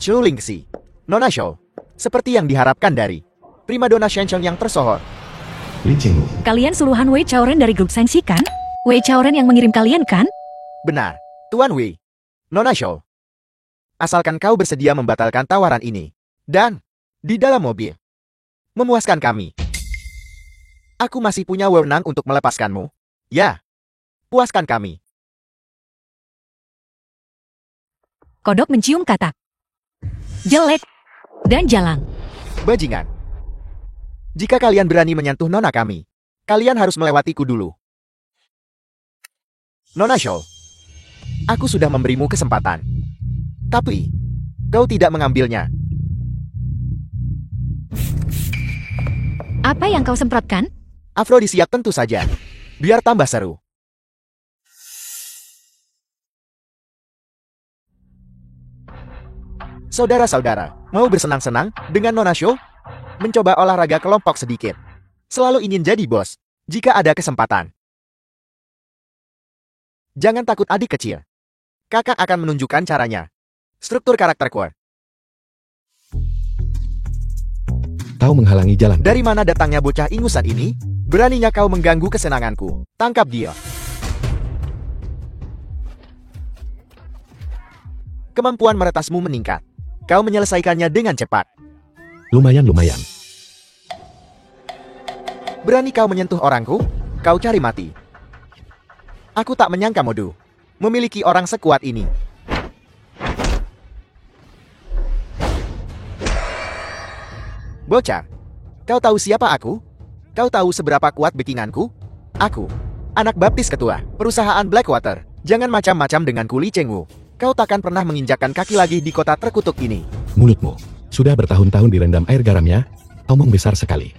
Xiu Lingxi, Nona Xiu. Seperti yang diharapkan dari primadona Shenzhen yang tersohor. Li Qingwu. Kalian suluhan Wei Chaoren dari grup Sengxi kan? Wei Chaoren yang mengirim kalian kan? Benar, Tuan Wei. Nona Xiu. Asalkan kau bersedia membatalkan tawaran ini. Dan, di dalam mobil. Memuaskan kami. Aku masih punya wewenang untuk melepaskanmu. Ya. Puaskan kami. Kodok mencium katak. Jelek. Dan jalang. Bajingan. Jika kalian berani menyentuh nona kami, kalian harus melewatiku dulu. Nona Xiu. Aku sudah memberimu kesempatan. Tapi, kau tidak mengambilnya. Apa yang kau semprotkan? Afrodisiak tentu saja. Biar tambah seru. Saudara-saudara, mau bersenang-senang dengan Nona Xiu? Mencoba olahraga kelompok sedikit. Selalu ingin jadi bos, jika ada kesempatan. Jangan takut adik kecil. Kakak akan menunjukkan caranya. Struktur karakter core. Kau menghalangi jalan. Dari mana datangnya bocah ingusan ini? Beraninya kau mengganggu kesenanganku. Tangkap dia. Kemampuan meretasmu meningkat. Kau menyelesaikannya dengan cepat. Lumayan. Berani kau menyentuh orangku? Kau cari mati. Aku tak menyangka Modu memiliki orang sekuat ini. Bocah, kau tahu siapa aku? Kau tahu seberapa kuat backinganku? Aku, anak baptis ketua perusahaan Blackwater. Jangan macam-macam denganku, Li Chengwu. Kau takkan pernah menginjakkan kaki lagi di kota terkutuk ini. Mulutmu sudah bertahun-tahun direndam air garamnya. Omong besar sekali.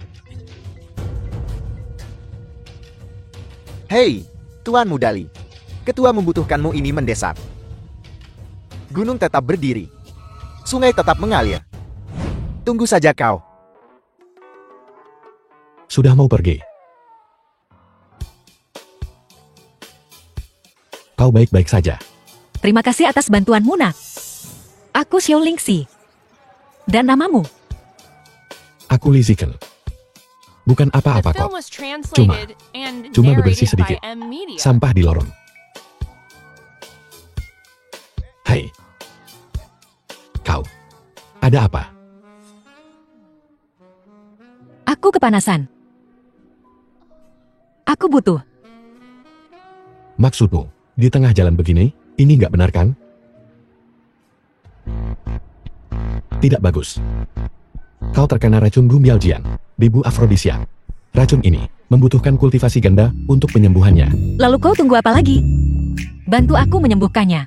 Hei, Tuan Mudali. Ketua membutuhkanmu ini mendesak. Gunung tetap berdiri. Sungai tetap mengalir. Tunggu saja kau. Sudah mau pergi. Kau baik-baik saja. Terima kasih atas bantuanmu, Nak. Aku Xiu Lingxi. Dan namamu? Aku Li Ziken. Bukan apa-apa kok. Cuma bebersih sedikit. Sampah di lorong. Hai. Kau. Ada apa? Aku kepanasan. Aku butuh. Maksudmu, di tengah jalan begini, ini nggak benar kan? Tidak bagus. Kau terkena racun Gumbialjian, debu afrodisiak. Racun ini membutuhkan kultivasi ganda untuk penyembuhannya. Lalu kau tunggu apa lagi? Bantu aku menyembuhkannya.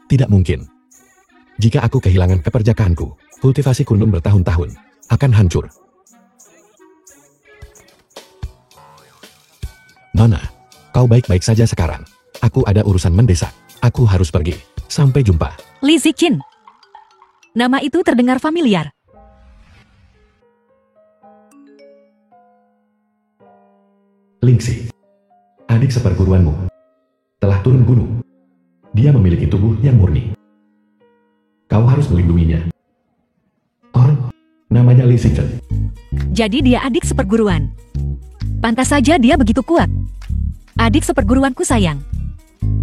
Tidak mungkin. Jika aku kehilangan keperjakaanku, kultivasi kundum bertahun-tahun akan hancur. Nona, kau baik-baik saja sekarang. Aku ada urusan mendesak. Aku harus pergi. Sampai jumpa. Li Ziqin. Nama itu terdengar familiar. Lingxi, adik seperguruanmu, telah turun gunung. Dia memiliki tubuh yang murni. Kau harus melindunginya. Oh, namanya Li Ziqin. Jadi dia adik seperguruan. Pantas saja dia begitu kuat. Adik seperguruanku sayang.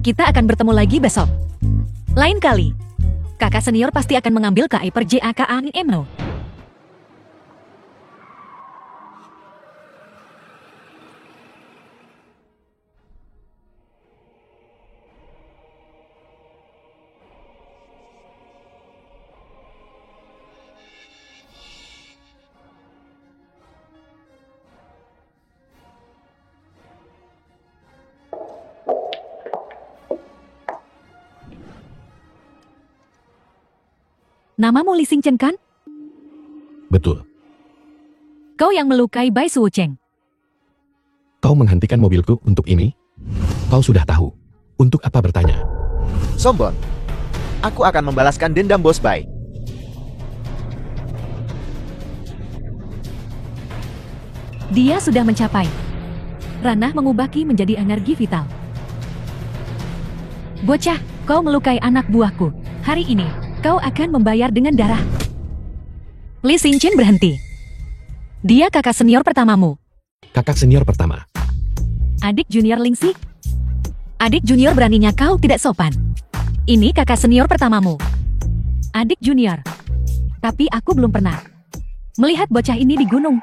Kita akan bertemu lagi besok. Lain kali. Kakak senior pasti akan mengambil KI per JAKANMO. Namamu Li Xingchen kan? Betul. Kau yang melukai Bai Suocheng. Kau menghentikan mobilku untuk ini? Kau sudah tahu. Untuk apa bertanya? Sombong. Aku akan membalaskan dendam Bos Bai. Dia sudah mencapai. Ranah mengubah Ki menjadi energi vital. Bocah, kau melukai anak buahku. Hari ini, kau akan membayar dengan darah. Li Xingqian berhenti. Dia kakak senior pertamamu. Kakak senior pertama. Adik junior Lingxi. Adik junior beraninya kau tidak sopan. Ini kakak senior pertamamu. Adik junior. Tapi aku belum pernah melihat bocah ini di gunung.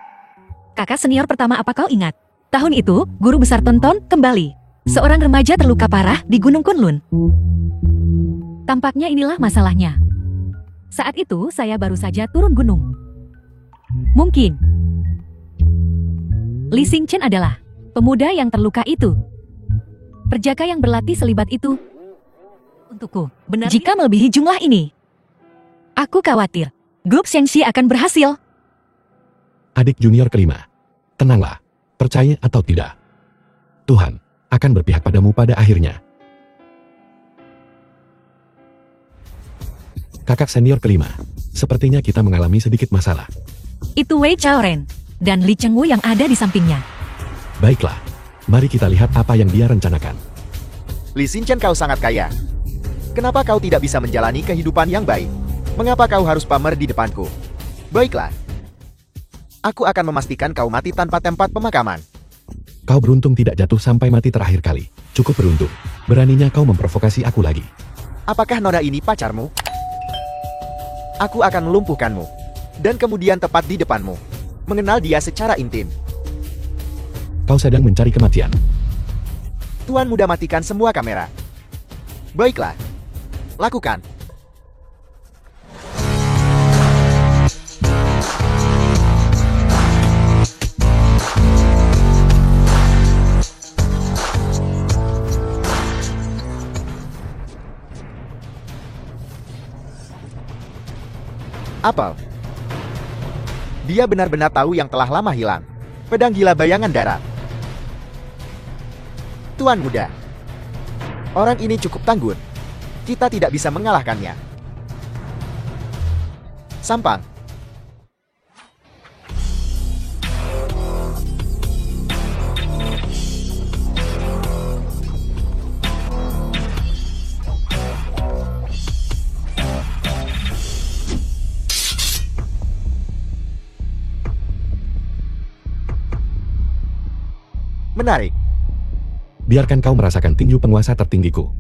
Kakak senior pertama, apa kau ingat? Tahun itu, guru besar Tonton kembali. Seorang remaja terluka parah di Gunung Kunlun. Tampaknya inilah masalahnya. Saat itu saya baru saja turun gunung. Mungkin Li Xingqian adalah pemuda yang terluka itu. Perjaka yang berlatih selibat itu. Untukku, benar jika melebihi jumlah ini. Aku khawatir grup Shengxi akan berhasil. Adik junior kelima. Tenanglah, percaya atau tidak. Tuhan akan berpihak padamu pada akhirnya. Kakak senior kelima. Sepertinya kita mengalami sedikit masalah. Itu Wei Chaoren dan Li Chengwu yang ada di sampingnya. Baiklah, mari kita lihat apa yang dia rencanakan. Li Xingqian, kau sangat kaya. Kenapa kau tidak bisa menjalani kehidupan yang baik? Mengapa kau harus pamer di depanku? Baiklah. Aku akan memastikan kau mati tanpa tempat pemakaman. Kau beruntung tidak jatuh sampai mati terakhir kali. Cukup beruntung. Beraninya kau memprovokasi aku lagi. Apakah Nona ini pacarmu? Aku akan melumpuhkanmu. Dan kemudian tepat di depanmu. Mengenal dia secara intim. Kau sedang mencari kematian. Tuan muda, matikan semua kamera. Baiklah. Lakukan. Apel. Dia benar-benar tahu yang telah lama hilang. Pedang gila bayangan darat. Tuan muda. Orang ini cukup tangguh. Kita tidak bisa mengalahkannya. Sampang. Menarik. Biarkan kau merasakan tinju penguasa tertinggiku.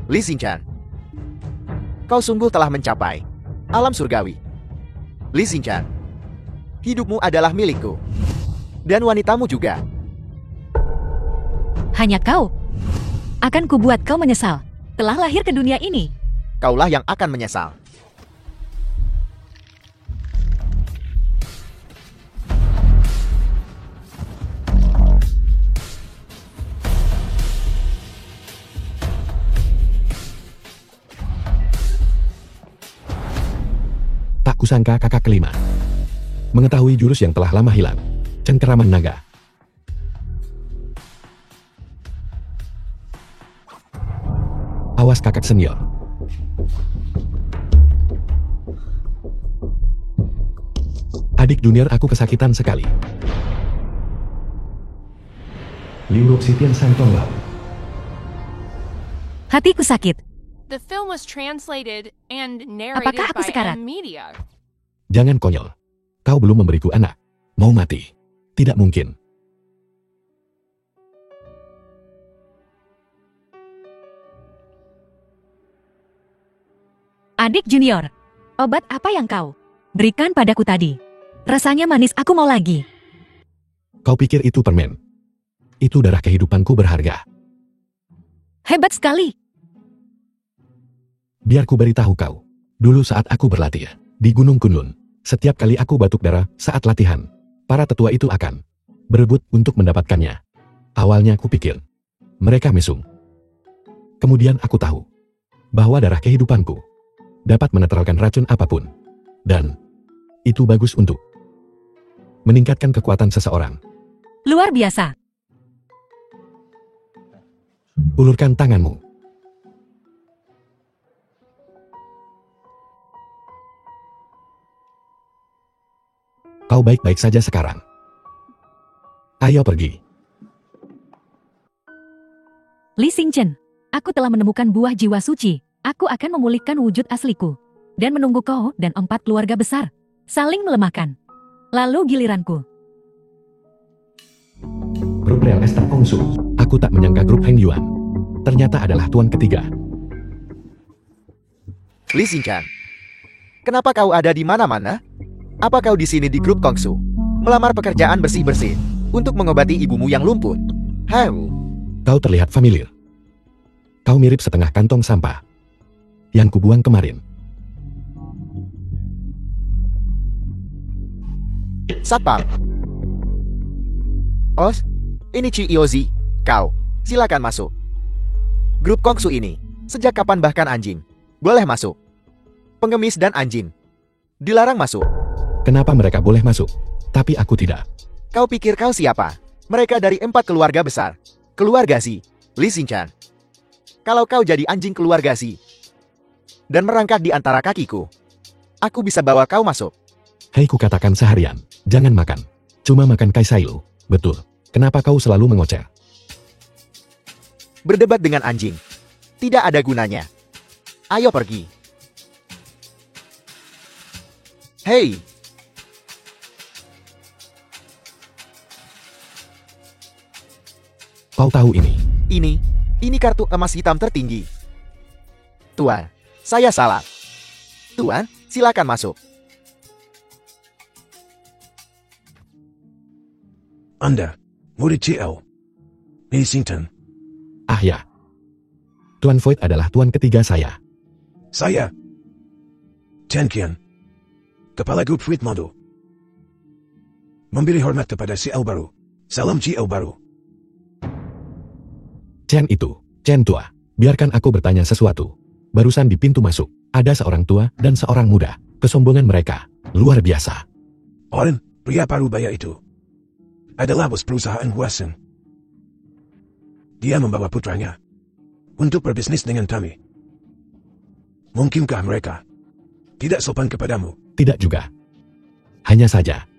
Li Xingqian. Kau sungguh telah mencapai alam surgawi. Li Xingqian. Hidupmu adalah milikku. Dan wanitamu juga. Hanya kau. Akan kubuat kau menyesal. Telah lahir ke dunia ini. Kaulah yang akan menyesal. Tak kusangka kakak kelima mengetahui jurus yang telah lama hilang. Cengkeraman naga. Awas kakak senior. Adik junior aku kesakitan sekali. Liu Sitian Santong Lau. Hatiku sakit. The film was translated and narrated Apakah aku by sekarat? M Media. Jangan konyol. Kau belum memberiku anak. Mau mati? Tidak mungkin. Adik junior, obat apa yang kau berikan padaku tadi? Rasanya manis, aku mau lagi. Kau pikir itu permen? Itu darah kehidupanku berharga. Hebat sekali. Biar ku beritahu kau. Dulu saat aku berlatih di Gunung Kunlun, setiap kali aku batuk darah saat latihan, para tetua itu akan berebut untuk mendapatkannya. Awalnya aku pikir mereka mesum. Kemudian aku tahu bahwa darah kehidupanku dapat menetralkan racun apapun. Dan itu bagus untuk meningkatkan kekuatan seseorang. Luar biasa. Ulurkan tanganmu. Kau baik-baik saja sekarang. Ayo pergi. Li Xingchen, aku telah menemukan buah jiwa suci. Aku akan memulihkan wujud asliku. Dan menunggu kau dan 4 keluarga besar saling melemahkan. Lalu giliranku. Grup Real Estate Kongsu. Aku tak menyangka grup Heng Yuan ternyata adalah tuan ketiga. Li Xingchen, kenapa kau ada di mana-mana? Apa kau di sini di grup Kongsu? Melamar pekerjaan bersih-bersih untuk mengobati ibumu yang lumpuh. Hau. Kau terlihat familiar. Kau mirip setengah kantong sampah yang kubuang kemarin. Satpam. Os, ini Chi Iozi. Kau, silakan masuk. Grup Kongsu ini, sejak kapan bahkan anjing boleh masuk? Pengemis dan anjing dilarang masuk. Kenapa mereka boleh masuk, tapi aku tidak? Kau pikir kau siapa? Mereka dari 4 keluarga besar. Keluarga Si, Li Xingchen. Kalau kau jadi anjing keluarga Si dan merangkak di antara kakiku, aku bisa bawa kau masuk. Hei, ku katakan seharian, jangan makan. Cuma makan kaisailu. Betul. Kenapa kau selalu mengoceh? Berdebat dengan anjing tidak ada gunanya. Ayo pergi. Hei. Kau tahu ini? Ini kartu emas hitam tertinggi. Tuan, saya salah. Tuan, silakan masuk. Anda, murid CL. Li Xingchen. Ah ya. Tuan Void adalah tuan ketiga saya. Saya. Chen Qian. Kepala Grup Fleet Modo. Memberi hormat kepada CL baru. Salam CL baru. Chen itu, Chen tua. Biarkan aku bertanya sesuatu. Barusan di pintu masuk, ada seorang tua dan seorang muda. Kesombongan mereka, luar biasa. Orang, pria parubaya itu adalah bos perusahaan Huasen. Dia membawa putranya untuk berbisnis dengan kami. Mungkinkah mereka tidak sopan kepadamu? Tidak juga. Hanya saja,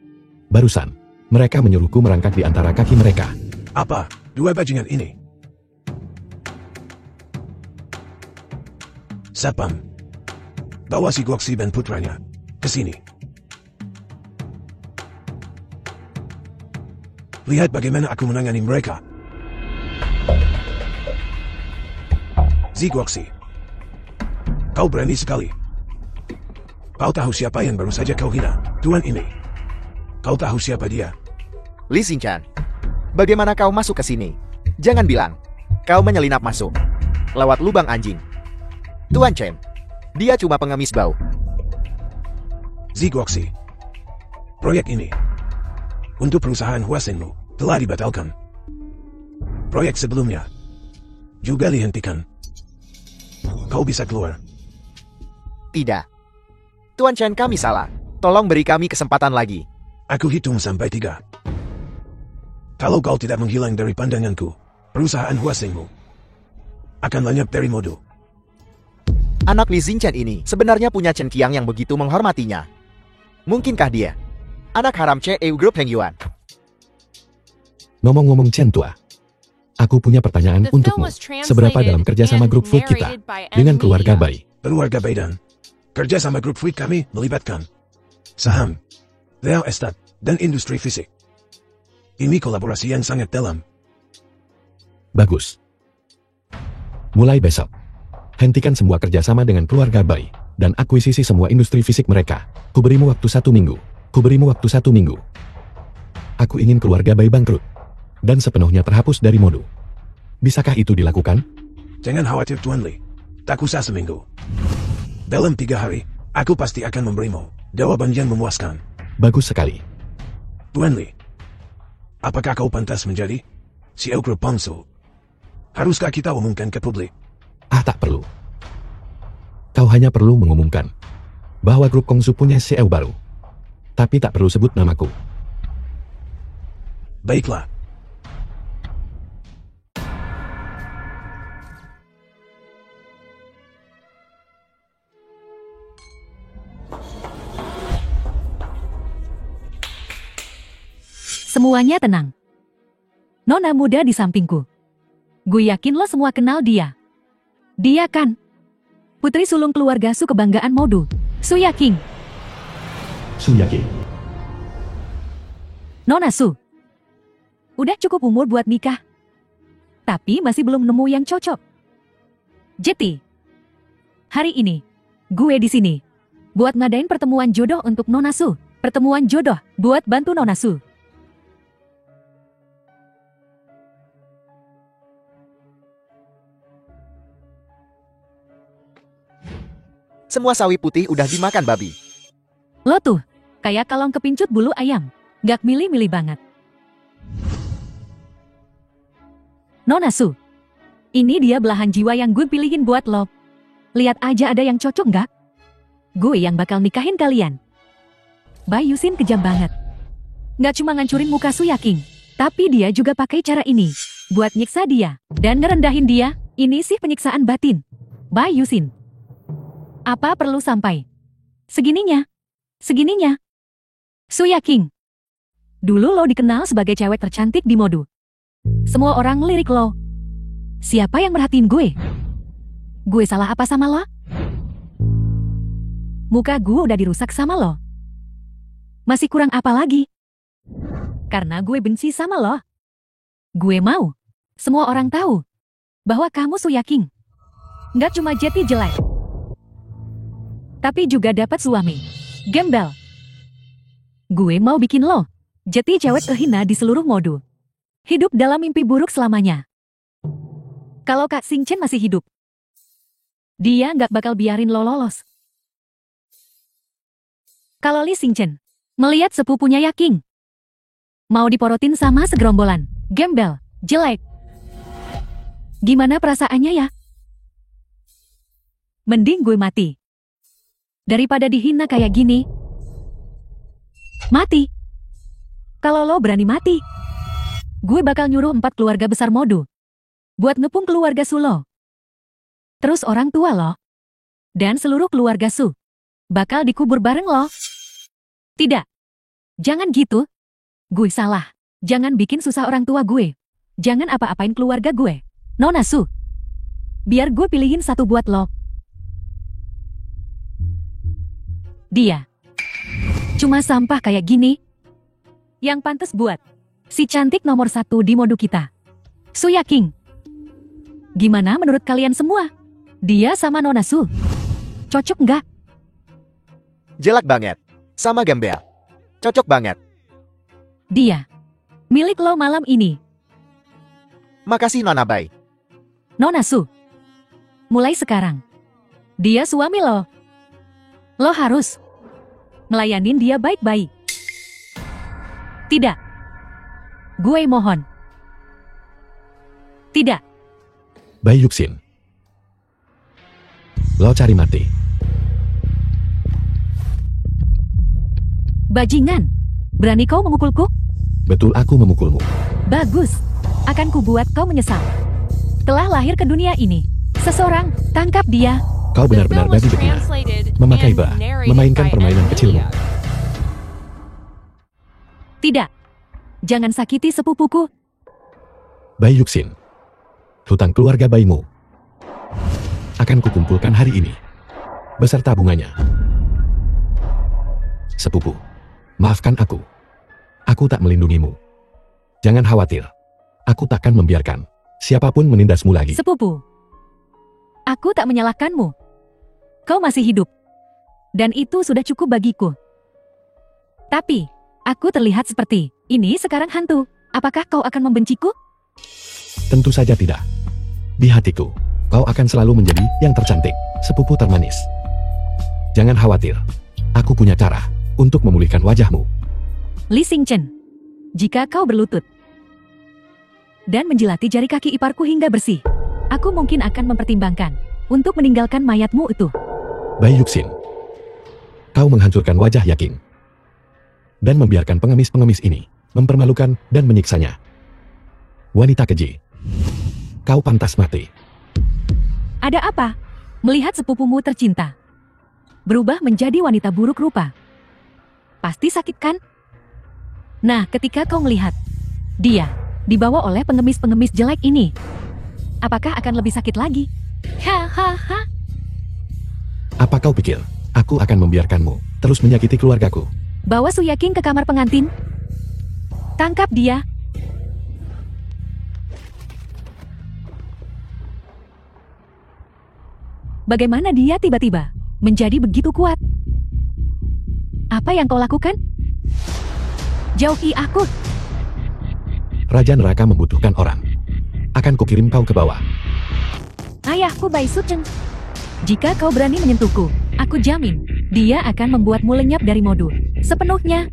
barusan, mereka menyuruhku merangkak di antara kaki mereka. Apa, dua bajingan ini? Satpam, bawa si Guoxi dan putranya ke sini. Lihat bagaimana aku menangani mereka. Guoxi, kau berani sekali. Kau tahu siapa yang baru saja kau hina, tuan ini? Kau tahu siapa dia? Li Xingchen, bagaimana kau masuk ke sini? Jangan bilang kau menyelinap masuk lewat lubang anjing. Tuan Chen, dia cuma pengemis bau. Guoxi, proyek ini untuk perusahaan Huasenmu telah dibatalkan. Proyek sebelumnya juga dihentikan. Kau bisa keluar. Tidak. Tuan Chen, kami salah. Tolong beri kami kesempatan lagi. Aku hitung sampai 3. Kalau kau tidak menghilang dari pandanganku, perusahaan Huasenmu akan lenyap dari mode. Anak Li Xingchen ini sebenarnya punya Chen Qiang yang begitu menghormatinya. Mungkinkah dia anak haram CEU Grup Heng Yuan? Ngomong-ngomong Chen tua, aku punya pertanyaan untukmu. Seberapa dalam kerjasama grup Fleet kita dengan keluarga Bai? Keluarga Bai dan kerjasama grup Fleet kami melibatkan saham, real estate, dan industri fisik. Ini kolaborasi yang sangat dalam. Bagus. Mulai besok, hentikan semua kerjasama dengan keluarga Bai, dan akuisisi semua industri fisik mereka. Kuberimu waktu 1 minggu. Kuberimu waktu 1 minggu. Aku ingin keluarga Bai bangkrut, dan sepenuhnya terhapus dari mode. Bisakah itu dilakukan? Jangan khawatir Tuan Li. Tak usah seminggu. Dalam 3 hari, aku pasti akan memberimu jawaban yang memuaskan. Bagus sekali. Tuan Li, apakah kau pantas menjadi CEO Grup Kongsu? Haruskah kita umumkan ke publik? Ah, tak perlu. Kau hanya perlu mengumumkan bahwa grup Kongsu punya CEO baru. Tapi tak perlu sebut namaku. Baiklah. Semuanya tenang. Nona muda di sampingku. Gue yakin lo semua kenal dia. Dia kan putri sulung keluarga Su kebanggaan Modu, Su Yaking. Su Yaking. Nona Su. Udah cukup umur buat nikah. Tapi masih belum nemu yang cocok. Jeti. Hari ini, gue di sini buat ngadain pertemuan jodoh untuk Nona Su. Pertemuan jodoh buat bantu Nona Su. Semua sawi putih udah dimakan babi. Lo tuh, kayak kalong kepincut bulu ayam. Gak milih-milih banget. Nona Su. Ini dia belahan jiwa yang gue pilihin buat lo. Lihat aja ada yang cocok nggak? Gue yang bakal nikahin kalian. Bai Yusin kejam banget. Nggak cuma ngancurin muka Su Yaking, tapi dia juga pakai cara ini buat nyiksa dia dan ngerendahin dia. Ini sih penyiksaan batin. Bai Yusin. Apa perlu sampai segininya? Segininya. Su Yaking. Dulu lo dikenal sebagai cewek tercantik di Modu. Semua orang lirik lo. Siapa yang merhatiin gue? Gue salah apa sama lo? Muka gue udah dirusak sama lo. Masih kurang apa lagi? Karena gue benci sama lo. Gue mau semua orang tahu bahwa kamu Su Yaking. Nggak cuma Jeti jelek, tapi juga dapat suami gembel. Gue mau bikin lo Jeti cewek kehina di seluruh Modu. Hidup dalam mimpi buruk selamanya. Kalau Kak Xingchen masih hidup, dia nggak bakal biarin lo lolos. Kalau Li Xingchen melihat sepupunya Yaking mau diporotin sama segerombolan gembel, jelek, gimana perasaannya ya? Mending gue mati daripada dihina kayak gini. Mati. Kalau lo berani mati, gue bakal nyuruh 4 keluarga besar Modu buat ngepung keluarga Su lo. Terus orang tua lo dan seluruh keluarga Su bakal dikubur bareng lo. Tidak. Jangan gitu. Gue salah. Jangan bikin susah orang tua gue. Jangan apa-apain keluarga gue. Nona Su. Biar gue pilihin satu buat lo. Dia. Cuma sampah kayak gini yang pantas buat si cantik nomor 1 di Modu kita. Su Yaking. Gimana menurut kalian semua? Dia sama Nona Su cocok nggak? Jelek banget. Sama gembel. Cocok banget. Dia milik lo malam ini. Makasih Nona Bai. Nona Su. Mulai sekarang, dia suami lo. Lo harus ngelayanin dia baik-baik. Tidak. Gue mohon. Tidak. Bai Yuxin. Lo cari mati. Bajingan. Berani kau memukulku? Betul aku memukulmu. Bagus. Akan kubuat kau menyesal. Telah lahir ke dunia ini. Seseorang, tangkap dia. Kau benar-benar babi betina. Memakai bah, memainkan permainan kecilmu. Tidak. Jangan sakiti sepupuku. Bai Yuxin. Hutang keluarga bayimu akan kukumpulkan hari ini beserta bunganya. Sepupu, maafkan aku. Aku tak melindungimu. Jangan khawatir. Aku takkan membiarkan siapapun menindasmu lagi. Sepupu. Aku tak menyalahkanmu. Kau masih hidup. Dan itu sudah cukup bagiku. Tapi, aku terlihat seperti ini sekarang hantu. Apakah kau akan membenciku? Tentu saja tidak. Di hatiku, kau akan selalu menjadi yang tercantik, sepupu termanis. Jangan khawatir. Aku punya cara untuk memulihkan wajahmu. Li Xingchen, jika kau berlutut dan menjilati jari kaki iparku hingga bersih, aku mungkin akan mempertimbangkan untuk meninggalkan mayatmu itu. Bai Yuxin, kau menghancurkan wajah Yaking dan membiarkan pengemis-pengemis ini mempermalukan dan menyiksanya. Wanita keji, kau pantas mati. Ada apa? Melihat sepupumu tercinta berubah menjadi wanita buruk rupa. Pasti sakit kan? Nah, ketika kau melihat dia dibawa oleh pengemis-pengemis jelek ini, apakah akan lebih sakit lagi? Hahaha. Apa kau pikir, aku akan membiarkanmu terus menyakiti keluargaku? Bawa Su Yaking ke kamar pengantin. Tangkap dia. Bagaimana dia tiba-tiba menjadi begitu kuat? Apa yang kau lakukan? Jauhi aku. Raja neraka membutuhkan orang. Akan kukirim kau ke bawah. Ayahku Bai Sucheng. Jika kau berani menyentuhku, aku jamin, dia akan membuatmu lenyap dari modul sepenuhnya.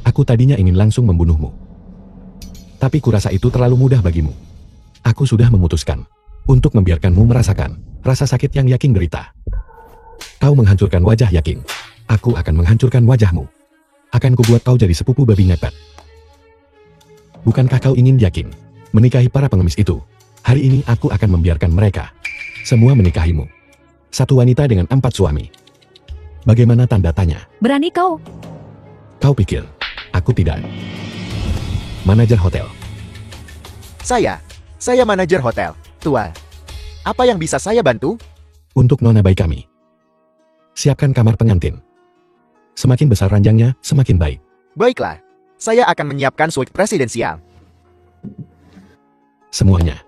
Aku tadinya ingin langsung membunuhmu. Tapi kurasa itu terlalu mudah bagimu. Aku sudah memutuskan untuk membiarkanmu merasakan rasa sakit yang Yaking derita. Kau menghancurkan wajah Yaking. Aku akan menghancurkan wajahmu. Akan kubuat kau jadi sepupu babi ngepet. Bukankah kau ingin Yaking menikahi para pengemis itu? Hari ini aku akan membiarkan mereka semua menikahimu. Satu wanita dengan 4 suami. Bagaimana tanda tanya? Berani kau? Kau pikir aku tidak? Manajer hotel. Saya manajer hotel, Tuan. Apa yang bisa saya bantu? Untuk nona baik kami. Siapkan kamar pengantin. Semakin besar ranjangnya, semakin baik. Baiklah, saya akan menyiapkan suite presidensial. Semuanya.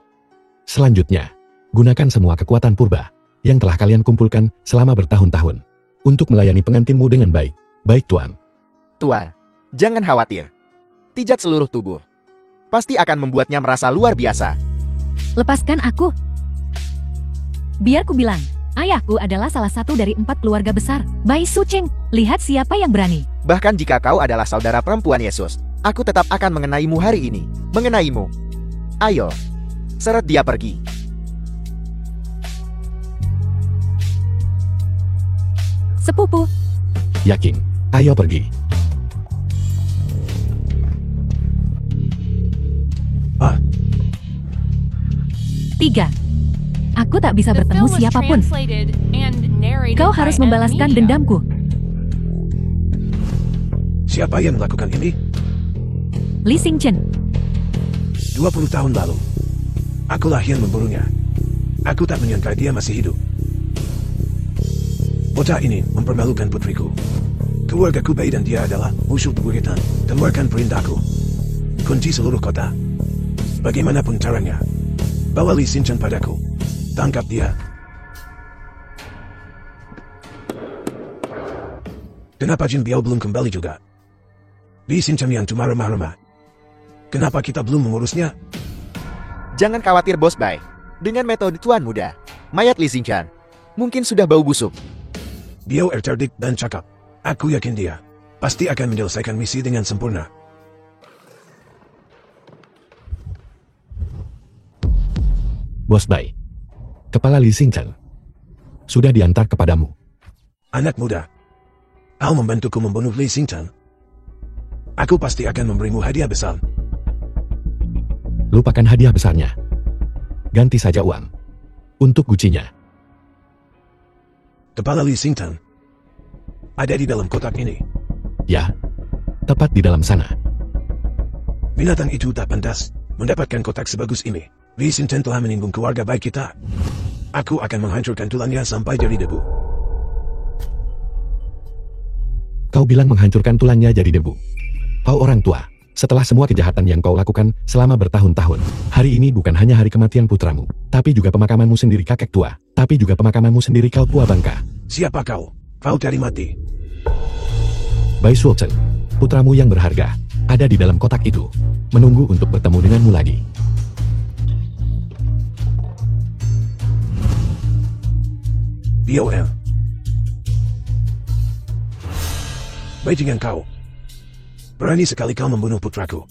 Selanjutnya, gunakan semua kekuatan purba yang telah kalian kumpulkan selama bertahun-tahun untuk melayani pengantinmu dengan baik. Baik, Tuan. Tuan, jangan khawatir. Pijat seluruh tubuh. Pasti akan membuatnya merasa luar biasa. Lepaskan aku. Biar ku bilang, ayahku adalah salah satu dari 4 keluarga besar. Bai Sucheng, lihat siapa yang berani. Bahkan jika kau adalah saudara perempuan Yesus, aku tetap akan mengenaimu hari ini. Mengenaimu. Ayo, seret dia pergi. Sepupu, Yaking, ayo pergi. Ah, 3. Aku tak bisa The bertemu film was siapapun. translated and narrated Kau by harus membalaskan Media. dendamku. siapa yang melakukan ini? Li Xingchen, 20 tahun lalu. Akulah yang memburunya. Aku tak menyangka dia masih hidup. Bocah ini mempermalukan putriku. Keluargaku Bai dan dia adalah musuh bebuyutan. Keluarkan perintahku. Kunci seluruh kota. Bagaimanapun caranya. Bawa Li Xingchen padaku. Tangkap dia. Kenapa Jin Biao belum kembali juga? Li Xingchen yang cuma remah-remah. Kenapa kita belum mengurusnya? Jangan khawatir, Bos Bai. Dengan metode Tuan Muda, mayat Li Xingchen mungkin sudah bau busuk. Biao cerdik dan cakap. Aku yakin dia pasti akan menyelesaikan misi dengan sempurna. Bos Bai. Kepala Li Xingchen sudah diantar kepadamu. Anak muda, kau membantuku membunuh Li Xingchen. Aku pasti akan memberimu hadiah besar. Lupakan hadiah besarnya. Ganti saja uang untuk gucinya. Kepala Li Xingchen ada di dalam kotak ini. Ya, tepat di dalam sana. Binatang itu tak pantas mendapatkan kotak sebagus ini. Li Xingchen telah menyinggung keluarga baik kita. Aku akan menghancurkan tulangnya sampai jadi debu. Kau bilang menghancurkan tulangnya jadi debu. Kau orang tua. Setelah semua kejahatan yang kau lakukan selama bertahun-tahun, hari ini bukan hanya hari kematian putramu, tapi juga pemakamanmu sendiri kakek tua, tapi juga pemakamanmu sendiri kau tua bangka. Siapa kau? Kau cari mati. Bai Suochen, putramu yang berharga, ada di dalam kotak itu, menunggu untuk bertemu denganmu lagi. BOM. Bajingan kau. Berani sekali kau membunuh putraku.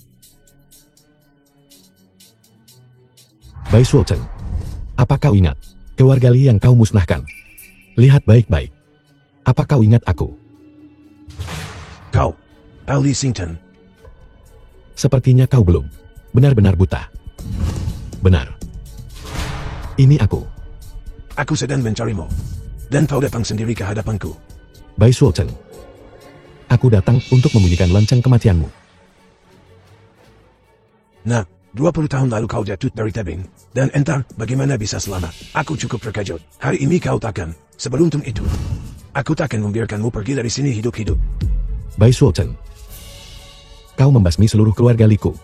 Bai Suochen, apa kau ingat keluarga Li yang kau musnahkan? Lihat baik-baik. Apa kau ingat aku? Kau, Li Xingchen. Sepertinya kau belum benar-benar buta. Benar. Ini aku. Aku sedang mencarimu. Dan kau datang sendiri ke hadapanku. Bai Suochen. Aku datang untuk membunyikan lonceng kematianmu. Nah, 20 tahun lalu kau jatuh dari tebing. Dan entar bagaimana bisa selamat. Aku cukup terkejut. Hari ini kau takkan. Seberuntung itu. Aku takkan membiarkanmu pergi dari sini hidup-hidup. Bai Sultan. Kau membasmi seluruh keluarga Liku.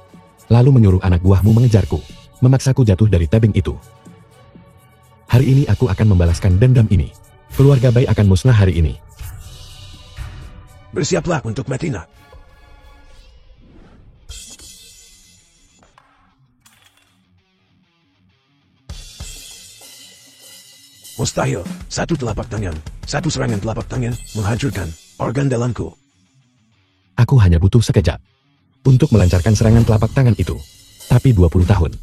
Lalu menyuruh anak buahmu mengejarku. Memaksaku jatuh dari tebing itu. Hari ini aku akan membalaskan dendam ini. Keluarga Bai akan musnah hari ini. Bersiaplah untuk mati nak. Mustahil, satu telapak tangan, satu serangan telapak tangan, menghancurkan organ dalamku. Aku hanya butuh sekejap untuk melancarkan serangan telapak tangan itu. Tapi 20 tahun.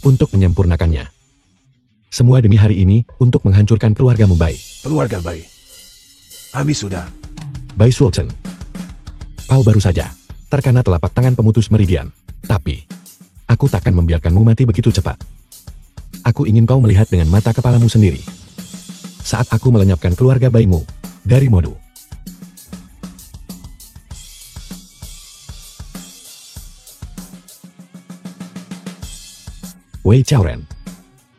Untuk menyempurnakannya. Semua demi hari ini, untuk menghancurkan keluargamu Bai. Keluarga Bai. Habis sudah. Bai Sultan. Kau baru saja terkena telapak tangan pemutus meridian. Tapi, aku takkan membiarkanmu mati begitu cepat. Aku ingin kau melihat dengan mata kepalamu sendiri. Saat aku melenyapkan keluarga Baimu dari Modu. Wei Chaoren.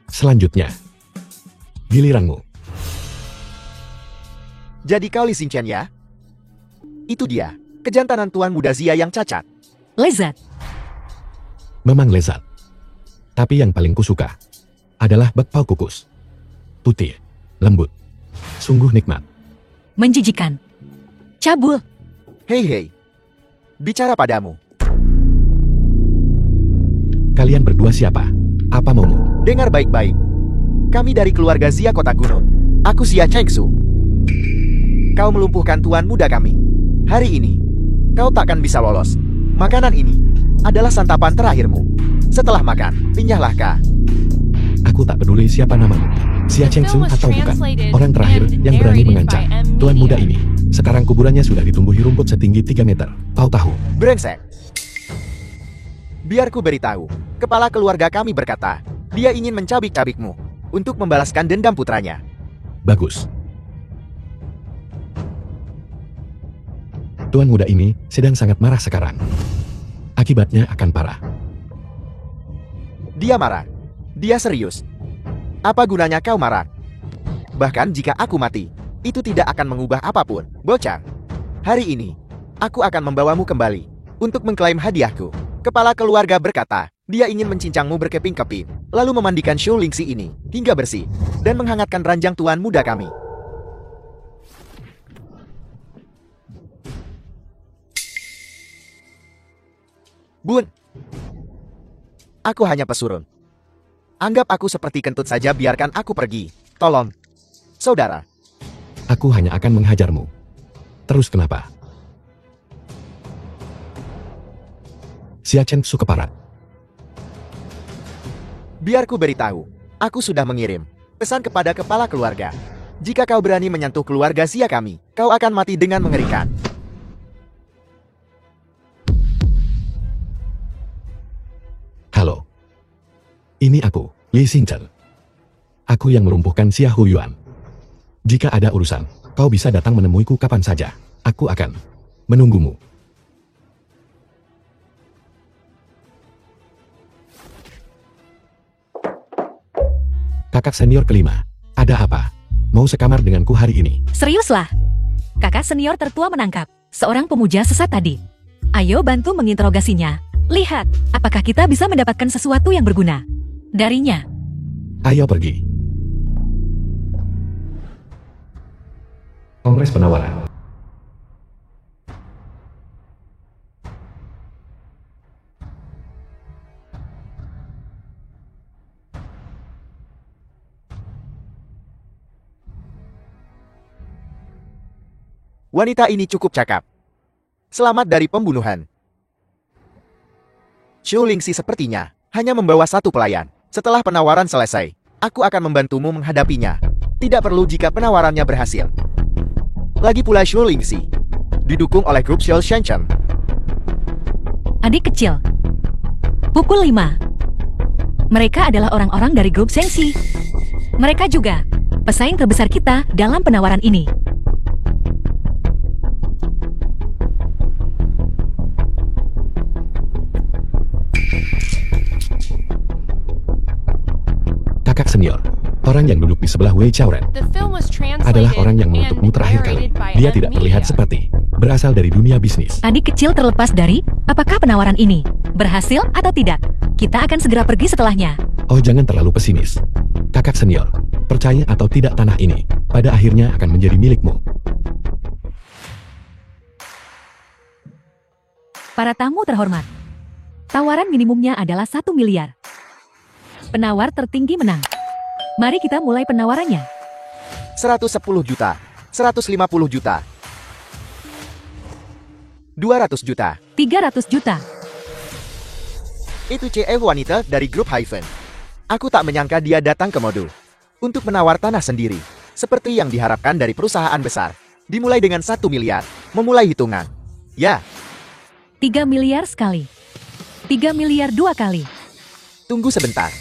Selanjutnya, giliranmu. Jadi kau Li Xingqian ya? Itu dia, kejantanan Tuan Muda Zia yang cacat. Lezat. Memang lezat. Tapi yang paling kusuka adalah bakpao kukus. Putih, lembut, sungguh nikmat. Menjijikan. Cabul. Hei, bicara padamu. Kalian berdua siapa? Apa maumu? Dengar baik-baik. Kami dari keluarga Zia Kota Gunung. Aku Xia Chengsu. Kau melumpuhkan tuan muda kami. Hari ini, kau takkan bisa lolos. Makanan ini adalah santapan terakhirmu. Setelah makan, pinyahlah kah. Aku tak peduli siapa namamu. Xia Chengsu atau bukan. Orang terakhir yang berani mengancam tuan muda ini. Sekarang kuburannya sudah ditumbuhi rumput setinggi 3 meter. Kau tahu? Brengsek. Biar ku beritahu. Kepala keluarga kami berkata, dia ingin mencabik-cabikmu untuk membalaskan dendam putranya. Bagus. Tuan muda ini sedang sangat marah sekarang. Akibatnya akan parah. Dia marah. Dia serius. Apa gunanya kau marah? Bahkan jika aku mati, itu tidak akan mengubah apapun, bocah. Hari ini, aku akan membawamu kembali untuk mengklaim hadiahku. Kepala keluarga berkata, dia ingin mencincangmu berkeping-keping, lalu memandikan Shu Lingxi ini hingga bersih, dan menghangatkan ranjang tuan muda kami. Bun, aku hanya pesurun. Anggap aku seperti kentut saja, biarkan aku pergi. Tolong, saudara. Aku hanya akan menghajarmu. Terus kenapa? Xia Chengsu keparat. Biar ku beritahu, aku sudah mengirim pesan kepada kepala keluarga. Jika kau berani menyentuh keluarga Xia kami, kau akan mati dengan mengerikan. Halo. Ini aku, Li Xingqian. Aku yang melumpuhkan Xia Huyuan. Jika ada urusan, kau bisa datang menemuiku kapan saja. Aku akan menunggumu. Kakak senior kelima, ada apa? Mau sekamar denganku hari ini? Seriuslah. Kakak senior tertua menangkap seorang pemuja sesat tadi. Ayo bantu menginterogasinya. Lihat, apakah kita bisa mendapatkan sesuatu yang berguna darinya. Ayo pergi. Kongres penawaran. Wanita ini cukup cakap. Selamat dari pembunuhan. Shu Lingxi sepertinya hanya membawa satu pelayan. Setelah penawaran selesai, aku akan membantumu menghadapinya. Tidak perlu jika penawarannya berhasil. Lagi pula Shu Lingxi didukung oleh grup Shell Shenzhen. Adik kecil. Pukul 5. Mereka adalah orang-orang dari grup Shengxi. Mereka juga pesaing terbesar kita dalam penawaran ini. senior. Orang yang duduk di sebelah Wei Chaoren The film was translated adalah orang yang and mengutukmu terakhir kali. narrated by Dia Ed tidak terlihat Media. seperti berasal dari dunia bisnis. Adik kecil terlepas dari, apakah penawaran ini berhasil atau tidak? Kita akan segera pergi setelahnya. Oh, jangan terlalu pesimis. Kakak senior, percaya atau tidak tanah ini, pada akhirnya akan menjadi milikmu. Para tamu terhormat, tawaran minimumnya adalah 1 miliar. Penawar tertinggi menang. Mari kita mulai penawarannya. 110 juta, 150 juta, 200 juta. 300 juta. Itu CF wanita dari grup Hyphen. Aku tak menyangka dia datang ke modul untuk menawar tanah sendiri, seperti yang diharapkan dari perusahaan besar. Dimulai dengan 1 miliar, memulai hitungan. Ya, 3 miliar sekali. 3 miliar 2 kali. tunggu sebentar.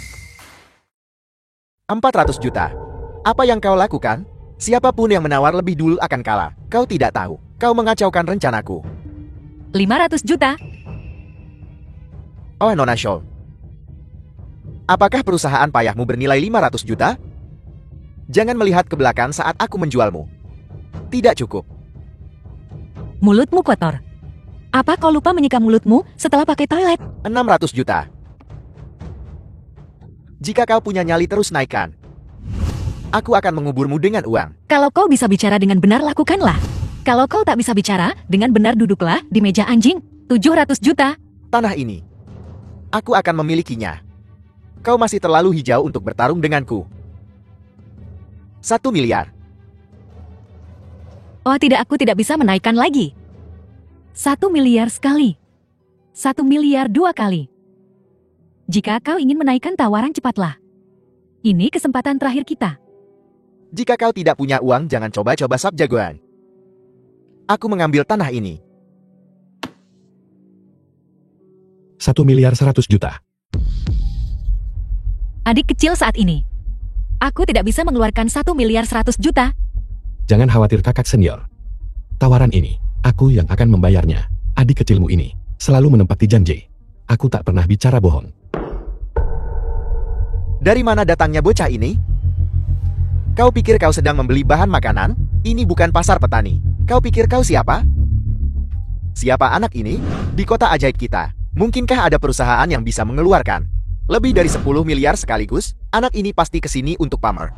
400 juta. Apa yang kau lakukan? Siapapun yang menawar lebih dulu akan kalah. Kau tidak tahu. Kau mengacaukan rencanaku. 500 juta. Oh, Nona Shaw. Apakah perusahaan payahmu bernilai 500 juta? Jangan melihat ke belakang saat aku menjualmu. Tidak cukup. Mulutmu kotor. Apa kau lupa menyikam mulutmu setelah pakai toilet? 600 juta. Jika kau punya nyali terus naikkan. Aku akan menguburmu dengan uang. Kalau kau bisa bicara dengan benar, lakukanlah. Kalau kau tak bisa bicara, dengan benar duduklah di meja anjing. 700 juta. Tanah ini. Aku akan memilikinya. Kau masih terlalu hijau untuk bertarung denganku. 1 miliar. Oh tidak, aku tidak bisa menaikkan lagi. 1 miliar sekali. 1 miliar 2 kali. Jika kau ingin menaikkan tawaran, cepatlah. Ini kesempatan terakhir kita. Jika kau tidak punya uang, jangan coba-coba sap jagoan. Aku mengambil tanah ini. 1 miliar 100 juta. Adik kecil saat ini. Aku tidak bisa mengeluarkan 1 miliar 100 juta. Jangan khawatir kakak senior. Tawaran ini, aku yang akan membayarnya. Adik kecilmu ini selalu menempati janji. Aku tak pernah bicara bohong. Dari mana datangnya bocah ini? Kau pikir kau sedang membeli bahan makanan? Ini bukan pasar petani. Kau pikir kau siapa? Siapa anak ini? Di kota ajaib kita, mungkinkah ada perusahaan yang bisa mengeluarkan lebih dari 10 miliar sekaligus? Anak ini pasti kesini untuk pamer.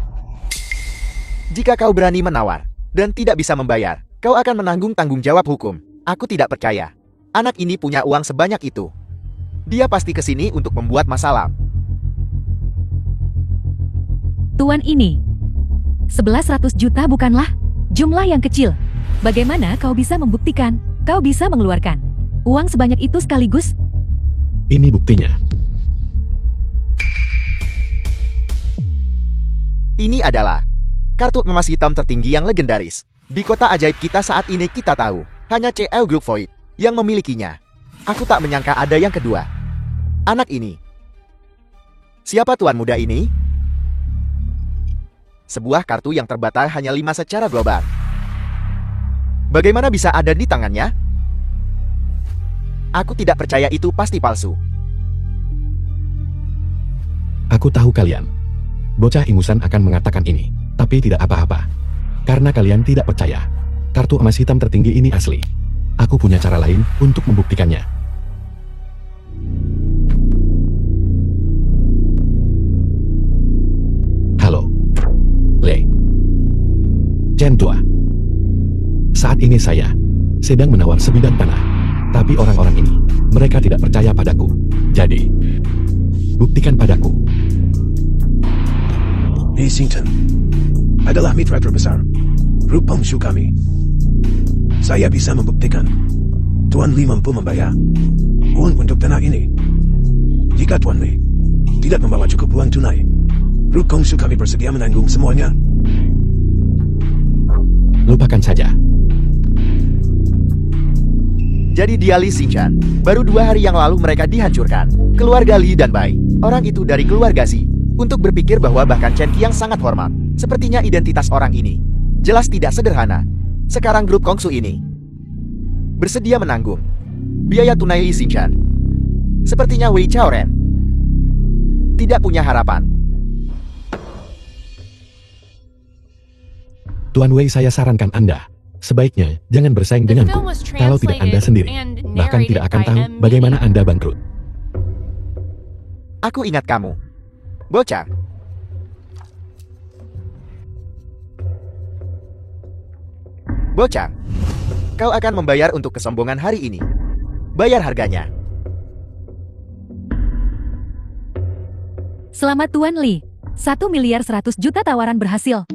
Jika kau berani menawar dan tidak bisa membayar, kau akan menanggung tanggung jawab hukum. Aku tidak percaya. Anak ini punya uang sebanyak itu. Dia pasti kesini untuk membuat masalah. Tuan ini, 1100 juta bukanlah jumlah yang kecil. Bagaimana kau bisa membuktikan kau bisa mengeluarkan uang sebanyak itu sekaligus? Ini buktinya. Ini adalah kartu emas hitam tertinggi yang legendaris. Di kota ajaib kita saat ini kita tahu, hanya CL Group Void yang memilikinya. Aku tak menyangka ada yang kedua. Anak ini. Siapa tuan muda ini? Sebuah kartu yang terbatas hanya 5 secara global. Bagaimana bisa ada di tangannya? Aku tidak percaya, itu pasti palsu. Aku tahu kalian. Bocah ingusan akan mengatakan ini, tapi tidak apa-apa. Karena kalian tidak percaya. Kartu emas hitam tertinggi ini asli. Aku punya cara lain untuk membuktikannya. Halo. Le. Chen Tua. Saat ini saya sedang menawar sebidang tanah. Tapi orang-orang ini, mereka tidak percaya padaku. Jadi, buktikan padaku. Easington adalah mitra terbesar grup pengsu kami. Saya bisa membuktikan Tuan Lee mampu membayar uang untuk tanah ini. Jika Tuan Lee tidak membawa cukup uang tunai, grup pengsu kami bersedia menanggung semuanya. Lupakan saja. Jadi dia Lee Xingchan. Baru 2 hari yang lalu mereka dihancurkan. Keluarga Lee dan Bai, orang itu dari keluarga Xi. Untuk berpikir bahwa bahkan Chen Qiang sangat hormat. Sepertinya identitas orang ini jelas tidak sederhana. Sekarang grup Kongsu ini bersedia menanggung biaya tunai Lee Xingchan. Sepertinya Wei Chaoren tidak punya harapan. Tuan Wei, saya sarankan Anda. Sebaiknya jangan bersaing The denganku. film was Kalau tidak Anda translated sendiri, and bahkan narrated tidak akan by tahu M. bagaimana Media. Anda bangkrut. Aku ingat kamu. Bocah. Bocah. Kau akan membayar untuk kesombongan hari ini. Bayar harganya. Selamat Tuan Li. 1.100.000.000 tawaran berhasil.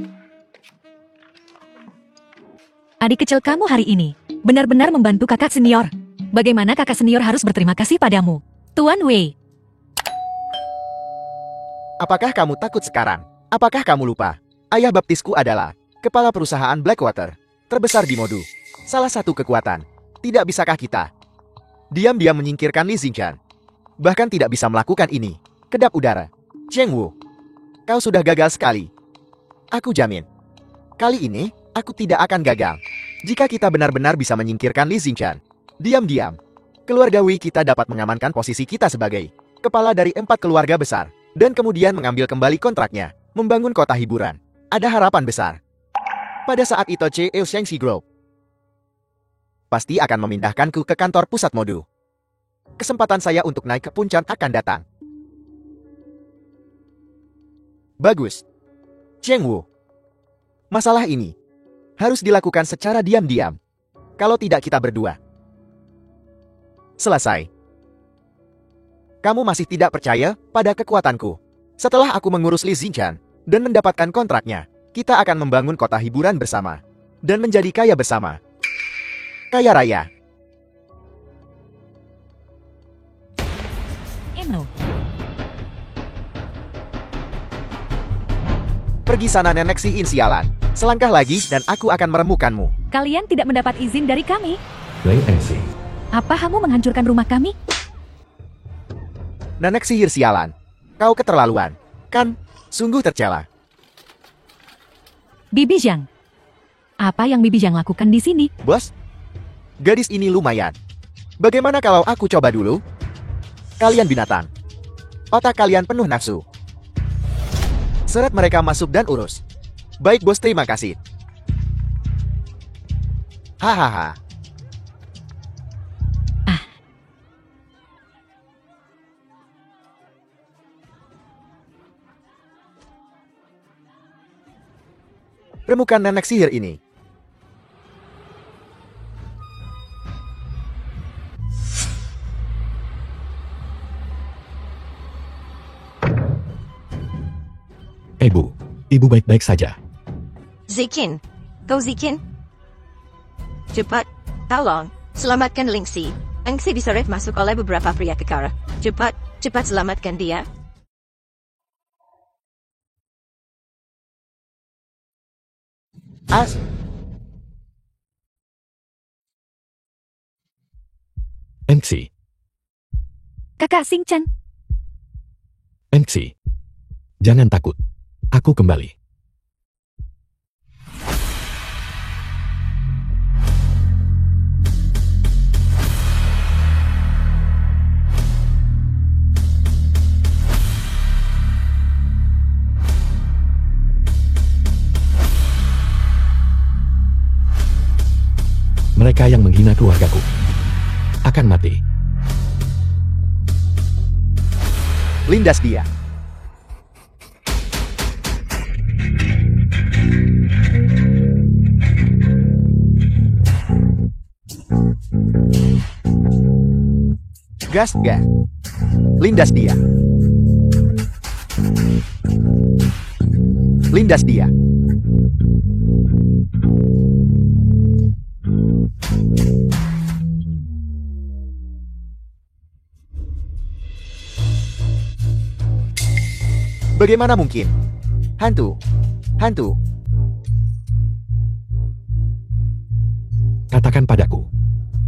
Adik kecil kamu hari ini benar-benar membantu kakak senior. Bagaimana kakak senior harus berterima kasih padamu, Tuan Wei. Apakah kamu takut sekarang? Apakah kamu lupa? Ayah baptisku adalah kepala perusahaan Blackwater, terbesar di Modu. Salah satu kekuatan. Tidak bisakah kita diam-diam menyingkirkan Li Xingqian? Bahkan tidak bisa melakukan ini. Kedap udara. Cheng Wu, kau sudah gagal sekali. Aku jamin. Kali ini, aku tidak akan gagal. Jika kita benar-benar bisa menyingkirkan Li Xingqian, diam-diam, keluarga Wei kita dapat mengamankan posisi kita sebagai kepala dari 4 keluarga besar, dan kemudian mengambil kembali kontraknya, membangun kota hiburan. Ada harapan besar. Pada saat itu Shengxi Group pasti akan memindahkanku ke kantor pusat Modu. Kesempatan saya untuk naik ke puncak akan datang. Bagus. Cheng Wu. Masalah ini harus dilakukan secara diam-diam. Kalau tidak kita berdua. Selesai. Kamu masih tidak percaya pada kekuatanku. Setelah aku mengurus Li Xingqian dan mendapatkan kontraknya, kita akan membangun kota hiburan bersama dan menjadi kaya bersama. Kaya raya. Eno. Pergi sana nenek si insialan. Selangkah lagi dan aku akan meremukkanmu. Kalian tidak mendapat izin dari kami. Lei Ensi. Apa kamu menghancurkan rumah kami? Nenek sihir sialan. Kau keterlaluan. Kan? Sungguh tercela. Bibi Zhang. Apa yang Bibi Zhang lakukan di sini? Bos? Gadis ini lumayan. Bagaimana kalau aku coba dulu? Kalian binatang. Otak kalian penuh nafsu. Seret mereka masuk dan urus. Baik bos, terima kasih. Hahaha. Remukan nenek sihir ini. Ibu baik-baik saja. Zikin, kau Zikin? Cepat, tolong, selamatkan Lingxi. Lingxi diseret masuk oleh beberapa pria kekara. Cepat, cepat selamatkan dia. As. Enxi. Kakak Xingqian. Enxi. Jangan takut. Aku kembali. Mereka yang menghina keluargaku akan mati. Lindas dia. Gas. Lindas dia. Lindas dia. Bagaimana mungkin? Hantu. Katakan padaku,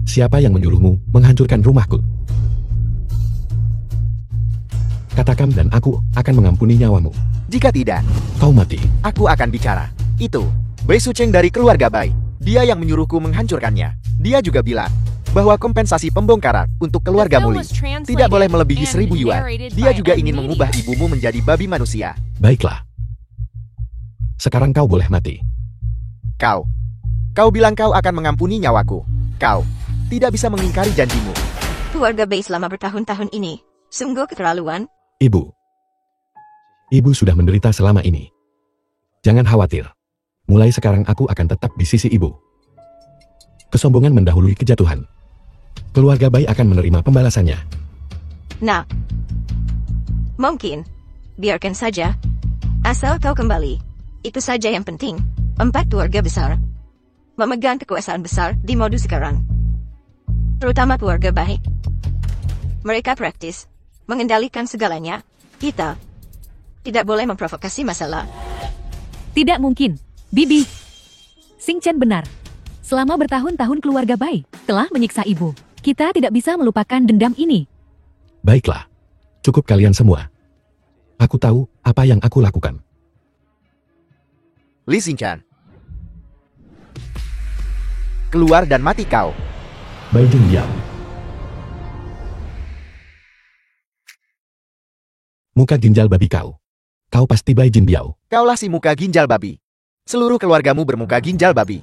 siapa yang menyuruhmu menghancurkan rumahku? Katakan dan aku akan mengampuni nyawamu. Jika tidak, Kau mati. aku akan bicara. Itu, Bai Sucheng dari keluarga Bai. Dia yang menyuruhku menghancurkannya. Dia juga bilang bahwa kompensasi pembongkaran untuk keluarga Muli tidak boleh melebihi 1.000 yuan. Dia juga ingin mengubah ibumu menjadi babi manusia. Baiklah. Sekarang kau boleh mati. Kau bilang kau akan mengampuni nyawaku. Kau tidak bisa mengingkari janjimu. Keluarga Bay selama bertahun-tahun ini. Sungguh keterlaluan. Ibu. Ibu sudah menderita selama ini. Jangan khawatir. Mulai sekarang aku akan tetap di sisi ibu. Kesombongan mendahului kejatuhan. Keluarga Bay akan menerima pembalasannya. Nah, mungkin. Biarkan saja. Asal kau kembali. Itu saja yang penting. 4 keluarga besar memegang kekuasaan besar di mode sekarang. Terutama keluarga Bay. Mereka praktis mengendalikan segalanya. Kita tidak boleh memprovokasi masalah. Tidak mungkin. Bibi. Xing Chen benar. Selama bertahun-tahun keluarga Bay telah menyiksa ibu. Kita tidak bisa melupakan dendam ini. Baiklah. Cukup kalian semua. Aku tahu apa yang aku lakukan. Li Xingchen. Keluar dan mati kau. Bai Jinbiao. Muka ginjal babi kau. Kau pasti Bai Jinbiao. Kaulah si muka ginjal babi. Seluruh keluargamu bermuka ginjal babi.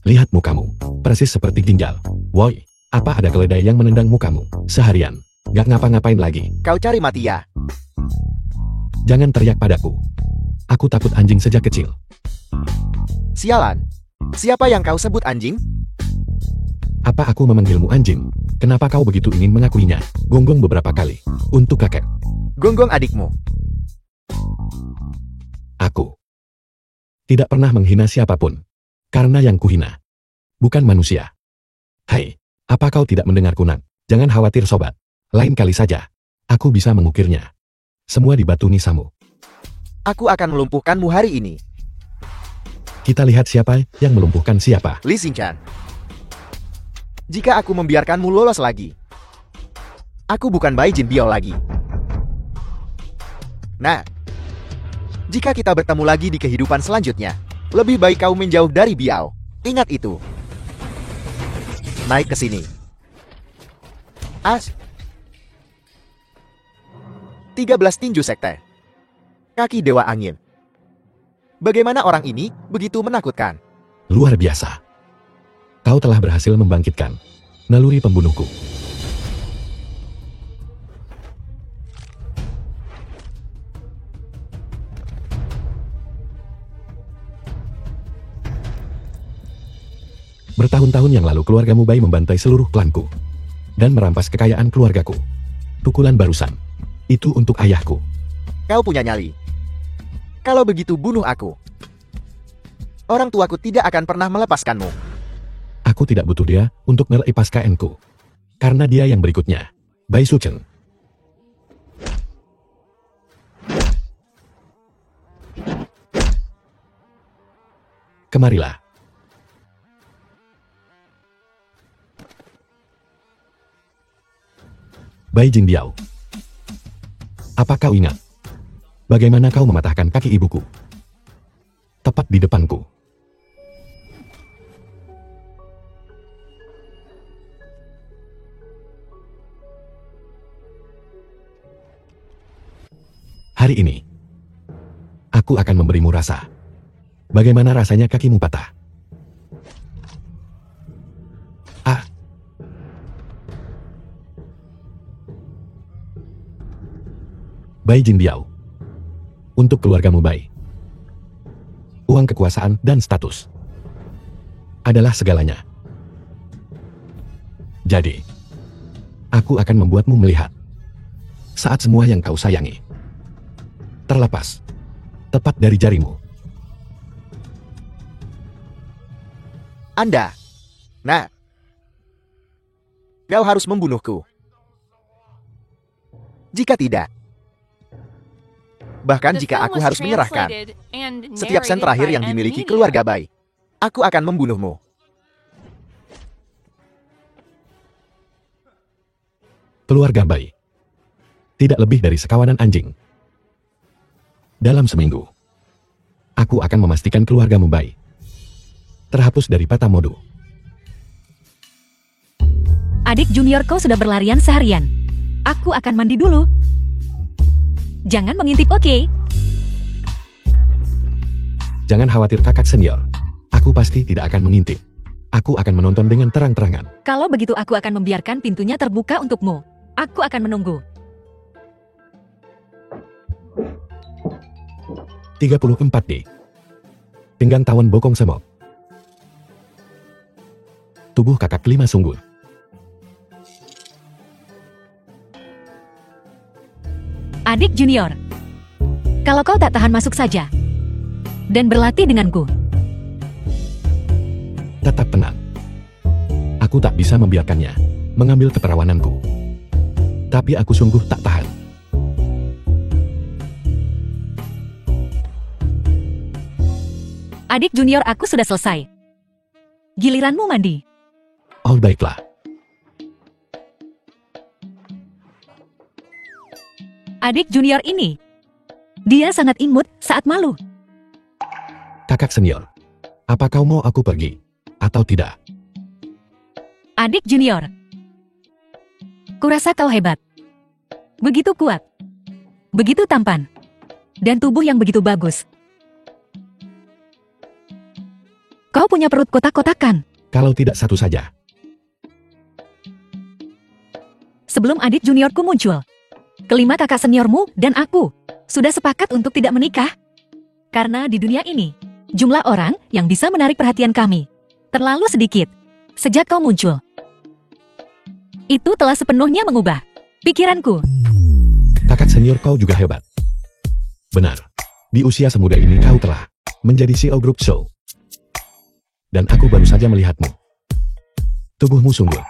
Lihat mukamu. Persis seperti ginjal. Woi, apa ada keledai yang menendang mukamu seharian? Gak ngapa-ngapain lagi. Kau cari mati ya. Jangan teriak padaku. Aku takut anjing sejak kecil. Sialan. Siapa yang kau sebut anjing? Apa aku memanggilmu anjing? Kenapa kau begitu ingin mengakuinya? Gonggong beberapa kali. Untuk kakek. Gonggong adikmu. Aku tidak pernah menghina siapapun. Karena yang kuhina bukan manusia. Hai, apa kau tidak mendengarku nak? Jangan khawatir sobat. Lain kali saja. Aku bisa mengukirnya. Semua di batu nisamu. Aku akan melumpuhkanmu hari ini. Kita lihat siapa yang melumpuhkan siapa. Li Xingchen. Jika aku membiarkanmu lolos lagi, aku bukan Bai Jinbiao lagi. Nah, jika kita bertemu lagi di kehidupan selanjutnya, lebih baik kau menjauh dari Biao. Ingat itu. Naik ke sini. 13 tinju sekte. Kaki Dewa Angin. Bagaimana orang ini begitu menakutkan? Luar biasa. Kau telah berhasil membangkitkan naluri pembunuhku. Bertahun-tahun yang lalu keluargamu Bai membantai seluruh klanku dan merampas kekayaan keluargaku. Pukulan barusan. Itu untuk ayahku. Kau punya nyali. Kalau begitu bunuh aku. Orang tuaku tidak akan pernah melepaskanmu. Aku tidak butuh dia untuk melepaskanku. Karena dia yang berikutnya. Bai Sucheng. Kemarilah. Bai Jinbiao. Apa kau ingat? Bagaimana kau mematahkan kaki ibuku? Tepat di depanku. Hari ini, aku akan memberimu rasa. Bagaimana rasanya kakimu patah? Bai Jinbiao. Untuk keluargamu Bai. Uang, kekuasaan, dan status adalah segalanya. Jadi, aku akan membuatmu melihat saat semua yang kau sayangi terlepas tepat dari jarimu. Anda. Nah. Kau harus membunuhku. Jika tidak, bahkan The jika film aku was harus menyerahkan translated and setiap sen narrated terakhir by yang M dimiliki Media. keluarga Bai, aku akan membunuhmu. Keluarga Bai tidak lebih dari sekawanan anjing. Dalam seminggu, aku akan memastikan keluargamu Bai terhapus dari peta modu. Adik juniorku sudah berlarian seharian. Aku akan mandi dulu. Jangan mengintip, oke? Jangan khawatir kakak senior. Aku pasti tidak akan mengintip. Aku akan menonton dengan terang-terangan. Kalau begitu aku akan membiarkan pintunya terbuka untukmu. Aku akan menunggu. 34D. Pinggang tawon bokong semok. Tubuh kakak kelima sungguh. Adik junior. Kalau kau tak tahan masuk saja. Dan berlatih denganku. Tetap tenang. Aku tak bisa membiarkannya mengambil keperawananku. Tapi aku sungguh tak tahan. Adik junior aku sudah selesai. Giliranmu mandi. Oh baiklah. Adik junior ini. Dia sangat imut saat malu. Kakak senior. Apa kau mau aku pergi? Atau tidak? Adik junior. Kurasa kau hebat. Begitu kuat. Begitu tampan. Dan tubuh yang begitu bagus. Kau punya perut kotak-kotakan. Kalau tidak satu saja. Sebelum adik juniorku muncul, kelima kakak seniormu dan aku sudah sepakat untuk tidak menikah. Karena di dunia ini, jumlah orang yang bisa menarik perhatian kami terlalu sedikit sejak kau muncul. Itu telah sepenuhnya mengubah pikiranku. Kakak senior kau juga hebat. Benar. Di usia semuda ini kau telah menjadi CEO Group Show. Dan aku baru saja melihatmu. Tubuhmu sungguh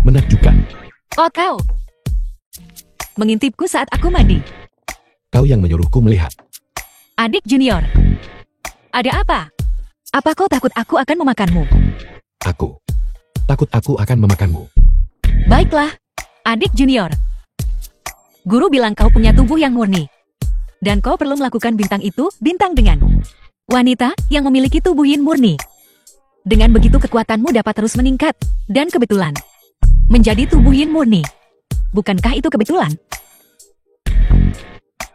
menakjubkan. Oh kau. Mengintipku saat aku mandi. Kau yang menyuruhku melihat. Adik junior. Ada apa? Apa kau takut aku akan memakanmu? Aku takut aku akan memakanmu. Baiklah, adik junior. Guru bilang kau punya tubuh yang murni. Dan kau perlu melakukan bintang itu bintang dengan wanita yang memiliki tubuh yang murni. Dengan begitu kekuatanmu dapat terus meningkat. Dan kebetulan menjadi tubuh yang murni. Bukankah itu kebetulan?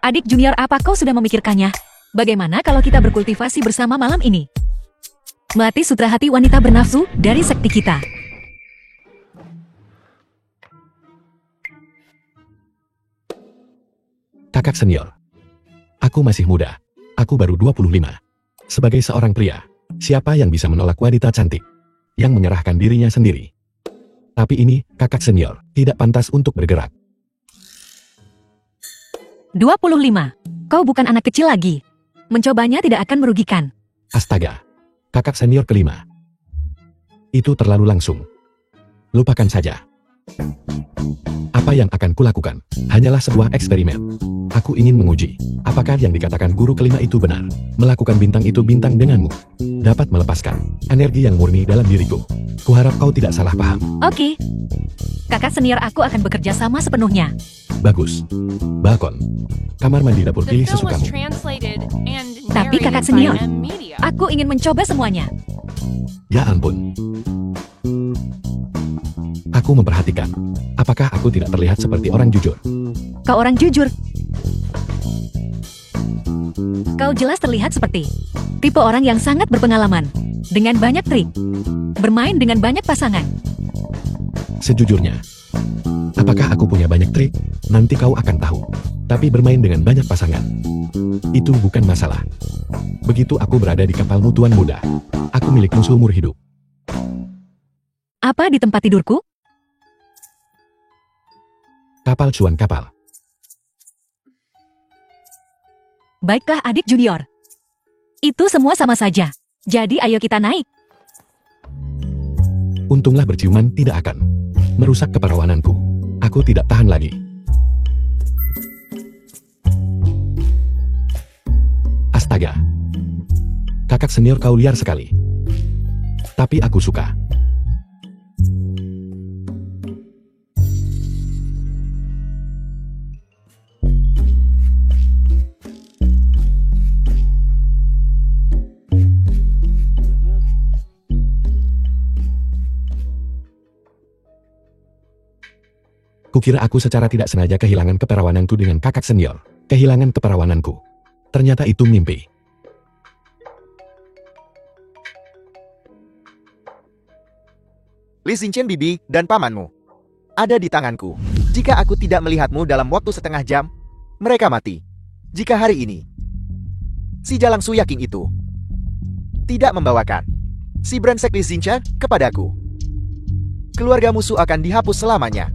Adik junior, apa kau sudah memikirkannya? Bagaimana kalau kita berkultivasi bersama malam ini? Melatih sutra hati wanita bernafsu dari sekti kita. Kakak senior. Aku masih muda. Aku baru 25. Sebagai seorang pria, siapa yang bisa menolak wanita cantik yang menyerahkan dirinya sendiri? Tapi ini, kakak senior, tidak pantas untuk bergerak. 25. Kau bukan anak kecil lagi. Mencobanya tidak akan merugikan. Astaga. Kakak senior kelima. Itu terlalu langsung. Lupakan saja. Apa yang akan kulakukan? Hanyalah sebuah eksperimen. Aku ingin menguji, apakah yang dikatakan guru kelima itu benar. Melakukan bintang itu bintang denganmu dapat melepaskan energi yang murni dalam diriku. Kuharap kau tidak salah paham. Oke. Kakak senior aku akan bekerja sama sepenuhnya. Bagus. Balkon. Kamar mandi dapur The pilih film was sesukamu. translated and Tapi kakak narrated senior, by M Media. aku ingin mencoba semuanya. Ya ampun. Aku memperhatikan. Apakah aku tidak terlihat seperti orang jujur? Kau orang jujur. Kau jelas terlihat seperti tipe orang yang sangat berpengalaman. Dengan banyak trik. Bermain dengan banyak pasangan. Sejujurnya. Apakah aku punya banyak trik? Nanti kau akan tahu. Tapi bermain dengan banyak pasangan. Itu bukan masalah. Begitu aku berada di kapalmu Tuan Muda. Aku milikmu seumur hidup. Apa di tempat tidurku? Kapal cuan kapal. Baiklah adik junior. Itu semua sama saja. Jadi ayo kita naik. Untunglah berciuman tidak akan merusak keperawananku. Aku tidak tahan lagi. Astaga. Kakak senior kau liar sekali. Tapi aku suka. Kukira aku secara tidak sengaja kehilangan keperawananku dengan kakak senior. Kehilangan keperawananku. Ternyata itu mimpi. Li Xinchen bibi dan pamanmu ada di tanganku. Jika aku tidak melihatmu dalam waktu setengah jam, mereka mati. Jika hari ini si Jalang Su Yaking itu tidak membawakan si brengsek Li Xinchen kepadaku, keluarga musuh akan dihapus selamanya.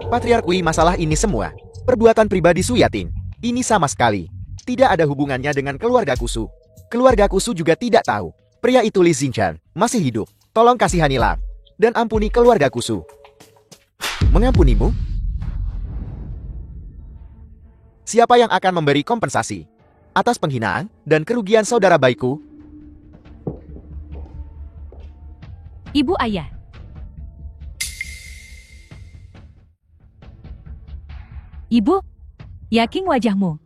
Patriark Wei, masalah ini semua perbuatan pribadi Su Yating. Ini sama sekali tidak ada hubungannya dengan keluarga Kusu. Keluarga Kusu juga tidak tahu pria itu Li Xinchen masih hidup. Tolong kasihanilah dan ampuni keluarga Kusu. Mengampunimu? Siapa yang akan memberi kompensasi atas penghinaan dan kerugian saudara baikku? Ibu ayah. Ibu, Yaking wajahmu.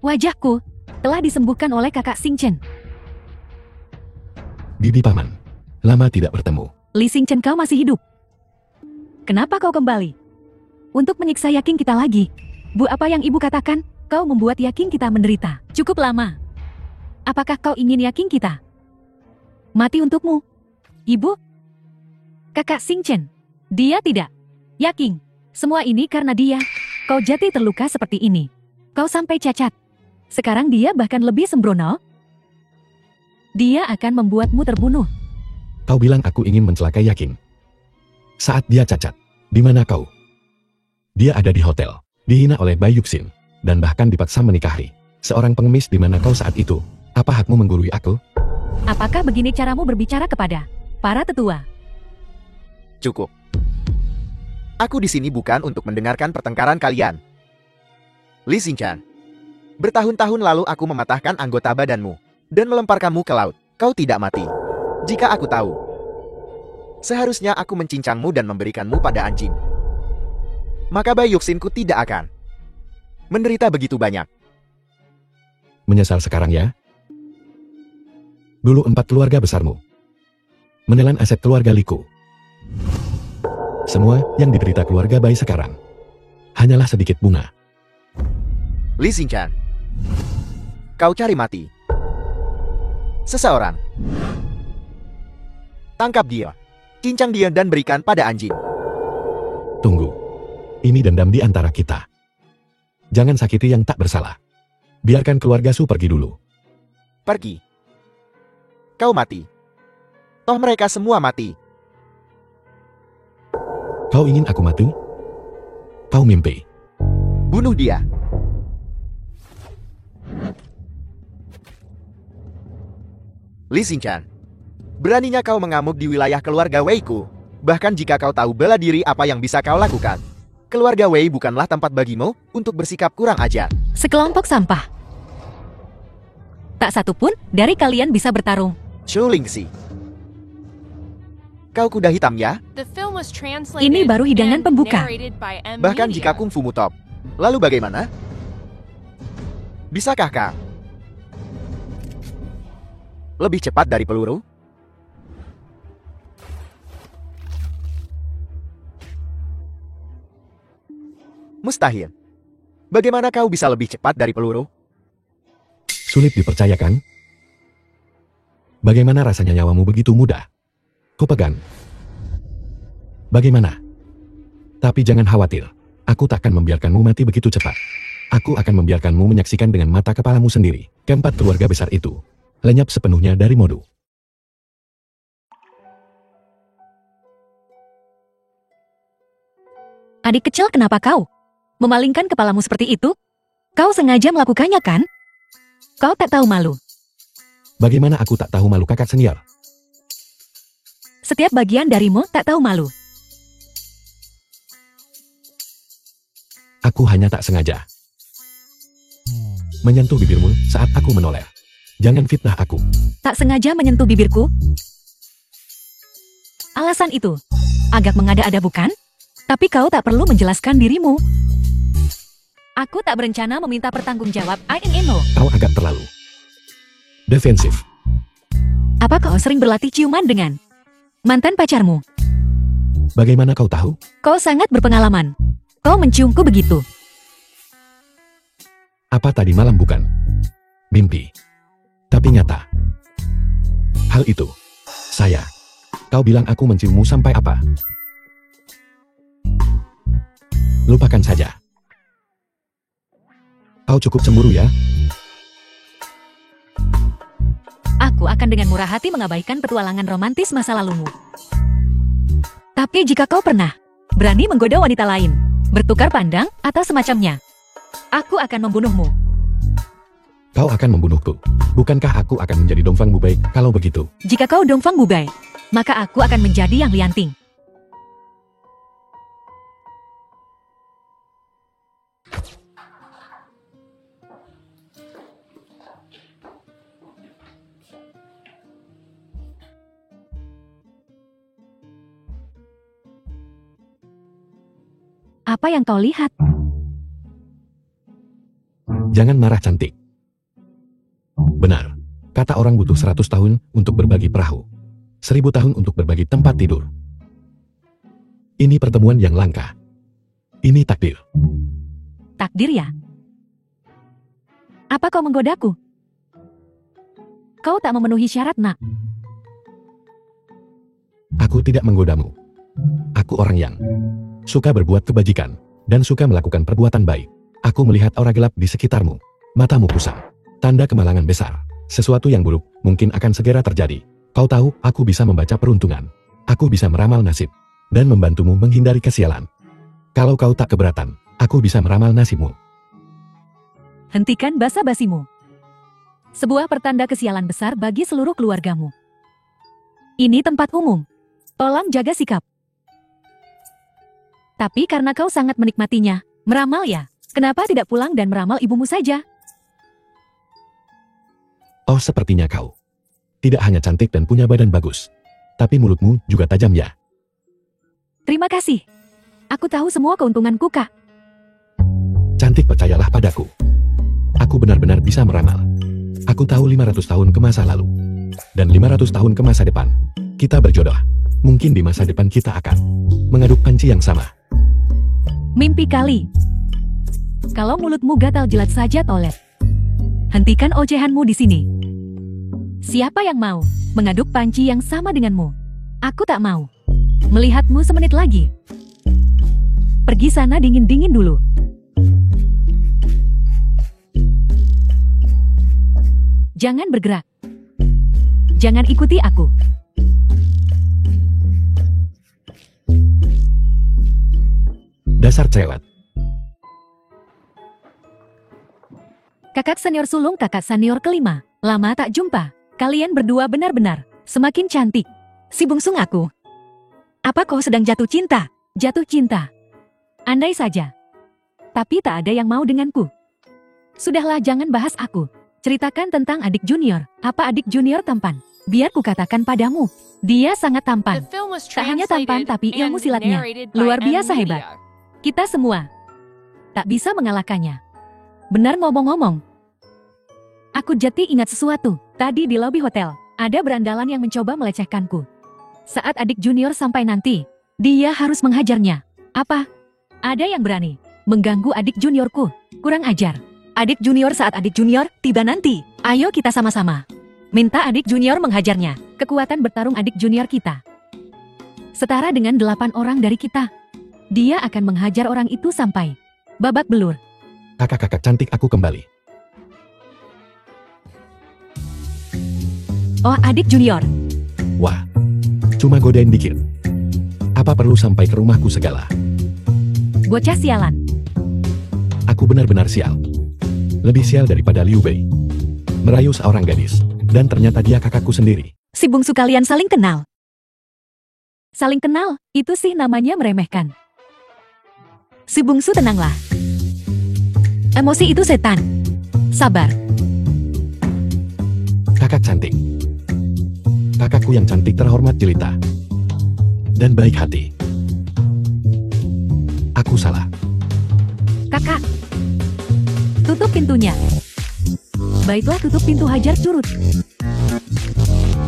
Wajahku telah disembuhkan oleh kakak Xinchen. Bibi paman, lama tidak bertemu. Li Xinchen, kau masih hidup. Kenapa kau kembali? Untuk menyiksa Yaking kita lagi. Bu, apa yang ibu katakan? Kau membuat Yaking kita menderita. Cukup lama. Apakah kau ingin Yaking kita mati untukmu? Ibu? Kakak Xinchen. Dia tidak. Yaking. Semua ini karena dia. Kau jati terluka seperti ini. Kau sampai cacat. Sekarang dia bahkan lebih sembrono. Dia akan membuatmu terbunuh. Kau bilang aku ingin mencelakai Yaking. Saat dia cacat, di mana kau? Dia ada di hotel, dihina oleh Bai Yuxin, dan bahkan dipaksa menikahi seorang pengemis. Di mana kau saat itu? Apa hakmu menggurui aku? Apakah begini caramu berbicara kepada para tetua? Cukup. Aku di sini bukan untuk mendengarkan pertengkaran kalian. Li Xinchen, bertahun-tahun lalu aku mematahkan anggota badanmu dan melemparkanmu ke laut. Kau tidak mati. Jika aku tahu, seharusnya aku mencincangmu dan memberikanmu pada anjing. Maka Bai Yuxinku tidak akan menderita begitu banyak. Menyesal sekarang ya? Dulu 4 keluarga besarmu menelan aset keluarga Liku. Semua yang diderita keluarga Bai sekarang hanyalah sedikit bunga. Li Xinchen, kau cari mati seseorang. Tangkap dia, cincang dia dan berikan pada anjing. Tunggu. Ini dendam di antara kita. Jangan sakiti yang tak bersalah. Biarkan keluarga Su pergi dulu. Pergi. Kau mati. Toh mereka semua mati. Kau ingin aku mati? Kau mimpi. Bunuh dia. Li Xinchen, beraninya kau mengamuk di wilayah keluarga Wei-ku. Bahkan jika kau tahu bela diri apa yang bisa kau lakukan. Keluarga Wei bukanlah tempat bagimu untuk bersikap kurang ajar. Sekelompok sampah. Tak satu pun dari kalian bisa bertarung. Zhou Lingxi, kau kuda hitam ya? The film was translated Ini baru hidangan and pembuka. narrated by M. Bahkan Media. jika kungfumu top. Lalu bagaimana? Bisakah kau lebih cepat dari peluru? Mustahil. Bagaimana kau bisa lebih cepat dari peluru? Sulit dipercayakan? Bagaimana rasanya nyawamu begitu mudah? Ku pegang. Bagaimana? Tapi jangan khawatir. Aku takkan membiarkanmu mati begitu cepat. Aku akan membiarkanmu menyaksikan dengan mata kepalamu sendiri. Keempat keluarga besar itu lenyap sepenuhnya dari Modu. Adik kecil, kenapa kau memalingkan kepalamu seperti itu? Kau sengaja melakukannya kan? Kau tak tahu malu. Bagaimana aku tak tahu malu, kakak senior? Setiap bagian darimu tak tahu malu. Aku hanya tak sengaja menyentuh bibirmu saat aku menoleh. Jangan fitnah aku. Tak sengaja menyentuh bibirku? Alasan itu agak mengada-ada bukan? Tapi kau tak perlu menjelaskan dirimu. Aku tak berencana meminta pertanggungjawab. Kau agak terlalu defensif. Apa kau sering berlatih ciuman dengan mantan pacarmu? Bagaimana kau tahu? Kau sangat berpengalaman. Kau menciumku begitu. Apa tadi malam bukan mimpi, tapi nyata? hal itu. Saya. Kau bilang aku menciummu sampai apa? Lupakan saja. Kau cukup cemburu ya? Aku akan dengan murah hati mengabaikan petualangan romantis masa lalumu. Tapi jika kau pernah berani menggoda wanita lain, bertukar pandang, atau semacamnya, aku akan membunuhmu. Kau akan membunuhku. Bukankah aku akan menjadi Dongfang Bubai kalau begitu? Jika kau Dongfang Bubai, maka aku akan menjadi Yang Lianting. Apa yang kau lihat? Jangan marah cantik. Benar, kata orang butuh 100 tahun untuk berbagi perahu. 1000 tahun untuk berbagi tempat tidur. Ini pertemuan yang langka. Ini takdir. Takdir ya? Apa kau menggodaku? Kau tak memenuhi syarat, nak. Aku tidak menggodamu. Aku orang yang suka berbuat kebajikan dan suka melakukan perbuatan baik. Aku melihat aura gelap di sekitarmu. Matamu kusam. Tanda kemalangan besar. Sesuatu yang buruk mungkin akan segera terjadi. Kau tahu, aku bisa membaca peruntungan. Aku bisa meramal nasib dan membantumu menghindari kesialan. Kalau kau tak keberatan, aku bisa meramal nasibmu. Hentikan basa-basimu. Sebuah pertanda kesialan besar bagi seluruh keluargamu. Ini tempat umum. Tolong jaga sikap. Tapi karena kau sangat menikmatinya, meramal ya, kenapa tidak pulang dan meramal ibumu saja? Oh, sepertinya kau tidak hanya cantik dan punya badan bagus, tapi mulutmu juga tajam ya. Terima kasih. Aku tahu semua keuntunganku, Kak. Cantik, percayalah padaku. Aku benar-benar bisa meramal. Aku tahu 500 tahun ke masa lalu. Dan 500 tahun ke masa depan. Kita berjodoh. Mungkin di masa depan kita akan mengaduk panci yang sama. Mimpi kali. Kalau mulutmu gatal, jilat saja tolet. Hentikan ocehanmu di sini. Siapa yang mau mengaduk panci yang sama denganmu? Aku tak mau melihatmu semenit lagi. Pergi sana dingin-dingin dulu. Jangan bergerak. Jangan ikuti aku. Dasar cewek. Kakak senior sulung, kakak senior kelima. Lama tak jumpa. Kalian berdua benar-benar semakin cantik. Si bungsung aku. Apa kau sedang jatuh cinta? Jatuh cinta. Andai saja. Tapi tak ada yang mau denganku. Sudahlah, jangan bahas aku. Ceritakan tentang adik junior. Apa adik junior tampan? Biar ku katakan padamu. Dia sangat tampan. Tak hanya tampan tapi ilmu silatnya luar biasa hebat. Kita semua tak bisa mengalahkannya. Benar ngomong-ngomong. Aku jadi ingat sesuatu. Tadi di lobi hotel, ada berandalan yang mencoba melecehkanku. Saat adik junior sampai nanti, dia harus menghajarnya. Apa? Ada yang berani mengganggu adik juniorku. Kurang ajar. Adik junior, saat adik junior tiba nanti, ayo kita sama-sama minta adik junior menghajarnya. Kekuatan bertarung adik junior kita setara dengan 8 orang dari kita. Dia akan menghajar orang itu sampai babak belur. Kakak-kakak cantik, aku kembali. Oh, adik junior. Wah, cuma godain dikit. Apa perlu sampai ke rumahku segala? Bocah sialan. Aku benar-benar sial. Lebih sial daripada Liu Bei. Merayu seorang gadis, dan ternyata dia kakakku sendiri. Si bungsu kalian saling kenal. Saling kenal, itu sih namanya meremehkan. Si bungsu, tenanglah. Emosi itu setan. Sabar. Kakak cantik. Kakakku yang cantik, terhormat, jelita, dan baik hati. Aku salah. Kakak, tutup pintunya. Baiklah, tutup pintu, hajar curut.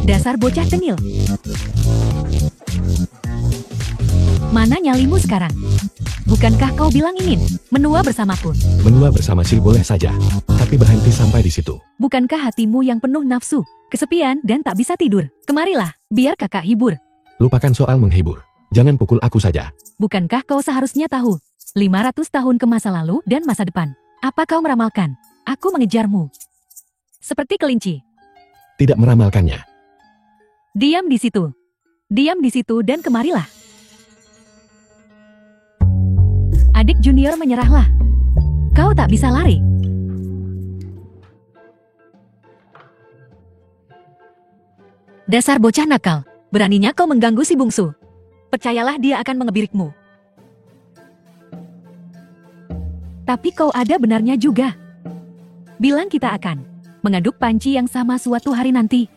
Dasar bocah tengil. Mana nyalimu sekarang? Bukankah kau bilang ingin menua bersamaku? Menua bersama Sil boleh saja, tapi tapi berhenti sampai di situ. Bukankah hatimu yang penuh nafsu, kesepian, dan tak bisa tidur? Kemarilah, biar kakak hibur. Lupakan soal menghibur. Jangan pukul aku saja. Bukankah kau seharusnya tahu 500 tahun ke masa lalu dan masa depan? Apa kau meramalkan? Aku mengejarmu. Seperti kelinci. Tidak meramalkannya. Diam di situ. Diam di situ dan kemarilah. Adik junior menyerahlah. Kau tak bisa lari. Dasar bocah nakal. Beraninya kau mengganggu si bungsu. Percayalah dia akan mengebirikmu. Tapi kau ada benarnya juga. Bilang kita akan mengaduk panci yang sama suatu hari nanti.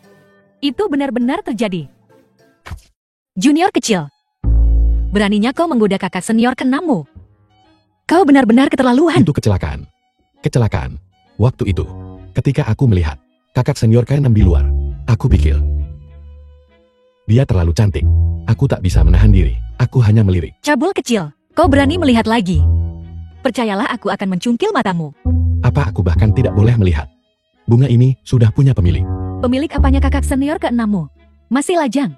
Itu benar-benar terjadi. Junior kecil. Beraninya kau menggoda kakak senior ke-6-mu. Kau benar-benar keterlaluan. Itu kecelakaan. Kecelakaan. Waktu itu, ketika aku melihat kakak senior ke-6 di luar, aku pikir, dia terlalu cantik. Aku tak bisa menahan diri. Aku hanya melirik. Cabul kecil, kau berani melihat lagi. Percayalah aku akan mencungkil matamu. Apa aku bahkan tidak boleh melihat? Bunga ini sudah punya pemilik. Pemilik apanya kakak senior ke-6-mu? Masih lajang.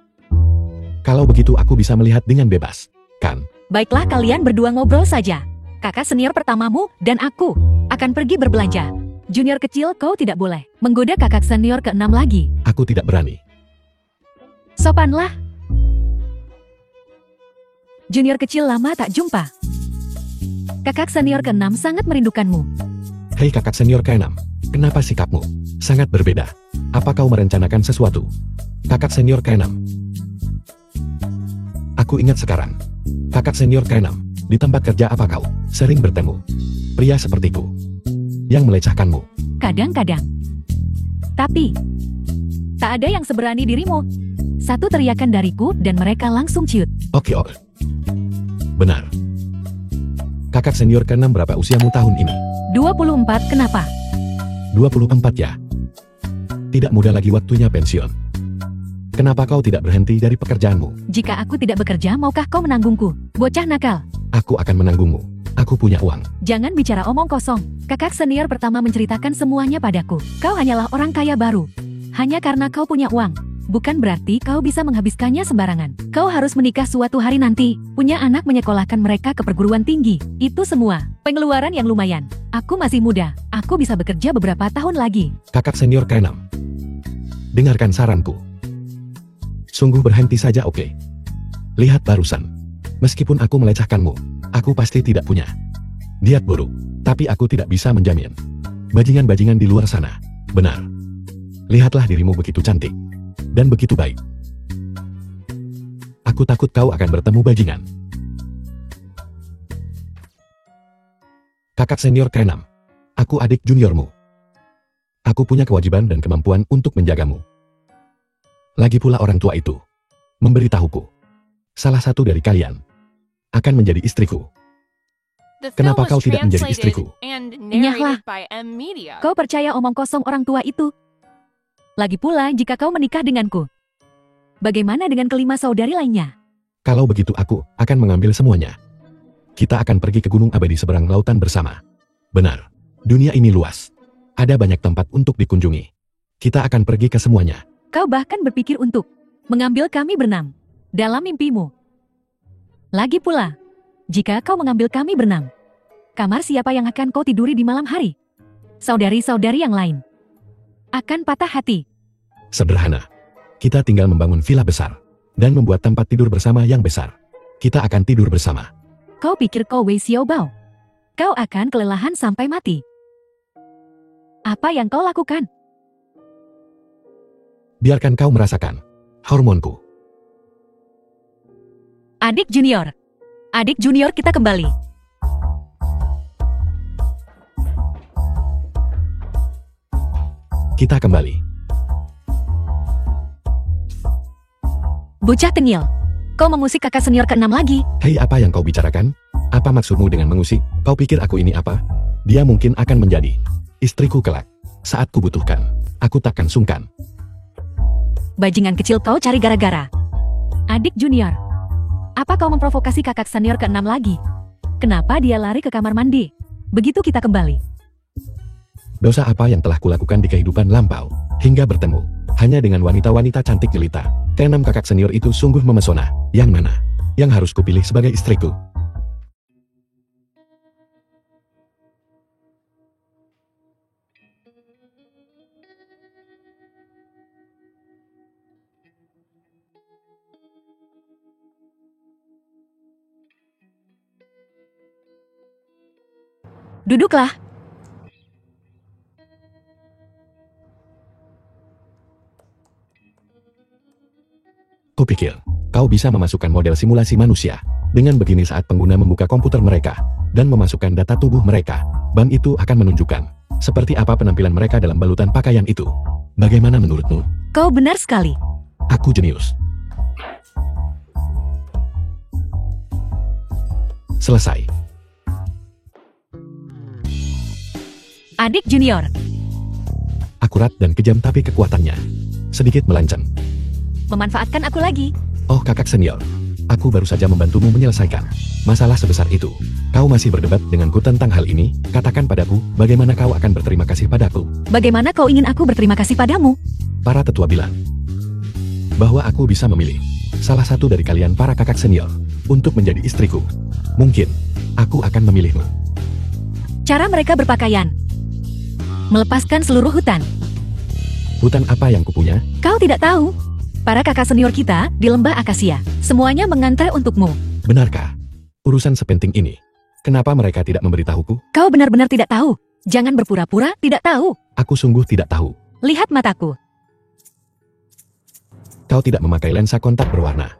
Kalau begitu aku bisa melihat dengan bebas, kan? Baiklah kalian berdua ngobrol saja. Kakak senior pertamamu dan aku akan pergi berbelanja. Junior kecil kau tidak boleh menggoda kakak senior ke-6 lagi. Aku tidak berani. Sopanlah. Junior kecil lama tak jumpa. Kakak senior ke-6 sangat merindukanmu. Hei kakak senior ke-6, kenapa sikapmu sangat berbeda? Apa kau merencanakan sesuatu? Kakak senior ke-6. Aku ingat sekarang. Kakak senior ke-6, di tempat kerja apa kau sering bertemu pria sepertiku yang melecehkanmu? Kadang-kadang. Tapi tak ada yang seberani dirimu. Satu teriakan dariku dan mereka langsung ciut. Oke. Benar. Kakak senior ke-6 berapa usiamu tahun ini? 24, kenapa? 24 ya. Tidak muda lagi waktunya pensiun. Kenapa kau tidak berhenti dari pekerjaanmu? Jika aku tidak bekerja, maukah kau menanggungku? Bocah nakal. Aku akan menanggungmu. Aku punya uang. Jangan bicara omong kosong. Kakak senior pertama menceritakan semuanya padaku. Kau hanyalah orang kaya baru. Hanya karena kau punya uang. Bukan berarti kau bisa menghabiskannya sembarangan. Kau harus menikah suatu hari nanti. Punya anak, menyekolahkan mereka ke perguruan tinggi. Itu semua. Pengeluaran yang lumayan. Aku masih muda. Aku bisa bekerja beberapa tahun lagi. Kakak senior ke-6. Dengarkan saranku. Sungguh berhenti saja, oke? Lihat barusan. Meskipun aku melecehkanmu, aku pasti tidak punya niat buruk. Tapi aku tidak bisa menjamin. Bajingan-bajingan di luar sana. Benar. Lihatlah dirimu begitu cantik. Dan begitu baik. Aku takut kau akan bertemu bajingan. Kakak senior ke-6. Aku adik juniormu. Aku punya kewajiban dan kemampuan untuk menjagamu. Lagi pula orang tua itu memberitahuku, salah satu dari kalian akan menjadi istriku. Kenapa kau tidak menjadi istriku? Enyahlah. Kau percaya omong kosong orang tua itu? Lagi pula jika kau menikah denganku, bagaimana dengan kelima saudari lainnya? Kalau begitu aku akan mengambil semuanya. Kita akan pergi ke gunung abadi seberang lautan bersama. Benar, dunia ini luas. Ada banyak tempat untuk dikunjungi. Kita akan pergi ke semuanya. Kau bahkan berpikir untuk mengambil kami berenam dalam mimpimu. Lagi pula, jika kau mengambil kami berenam, kamar siapa yang akan kau tiduri di malam hari? Saudari-saudari yang lain akan patah hati. Sederhana. Kita tinggal membangun villa besar dan membuat tempat tidur bersama yang besar. Kita akan tidur bersama. Kau pikir kau Wei Xiaobao? Kau akan kelelahan sampai mati. Apa yang kau lakukan? Biarkan kau merasakan hormonku. Adik junior. Adik junior, kita kembali. Kita kembali. Bocah tengil. Kau mengusik kakak senior ke-6 lagi. Hei, apa yang kau bicarakan? Apa maksudmu dengan mengusik? Kau pikir aku ini apa? Dia mungkin akan menjadi istriku kelak. Saat kubutuhkan, aku takkan sungkan. Bajingan kecil, kau cari gara-gara. Adik junior. Apa kau memprovokasi kakak senior ke-6 lagi? Kenapa dia lari ke kamar mandi? Begitu kita kembali. Dosa apa yang telah kulakukan di kehidupan lampau, hingga bertemu hanya dengan wanita-wanita cantik jelita. Keenam kakak senior itu sungguh memesona. Yang mana yang harus kupilih sebagai istriku? Duduklah. Kupikir, kau bisa memasukkan model simulasi manusia. Dengan begini saat pengguna membuka komputer mereka, dan memasukkan data tubuh mereka, bank itu akan menunjukkan seperti apa penampilan mereka dalam balutan pakaian itu. Bagaimana menurutmu? Kau benar sekali. Aku jenius. Selesai. Adik junior. Akurat dan kejam tapi kekuatannya sedikit melanceng. Memanfaatkan aku lagi. Oh kakak senior, aku baru saja membantumu menyelesaikan masalah sebesar itu. Kau masih berdebat denganku tentang hal ini? Katakan padaku, bagaimana kau akan berterima kasih padaku? Bagaimana kau ingin aku berterima kasih padamu? Para tetua bilang bahwa aku bisa memilih salah satu dari kalian para kakak senior untuk menjadi istriku. Mungkin aku akan memilihmu. Cara mereka berpakaian. Melepaskan seluruh hutan. Hutan apa yang kupunya? Kau tidak tahu. Para kakak senior kita di lembah akasia, semuanya mengantre untukmu. Benarkah? Urusan sepenting ini, kenapa mereka tidak memberitahuku? Kau benar-benar tidak tahu. Jangan berpura-pura tidak tahu. Aku sungguh tidak tahu. Lihat mataku. Kau tidak memakai lensa kontak berwarna.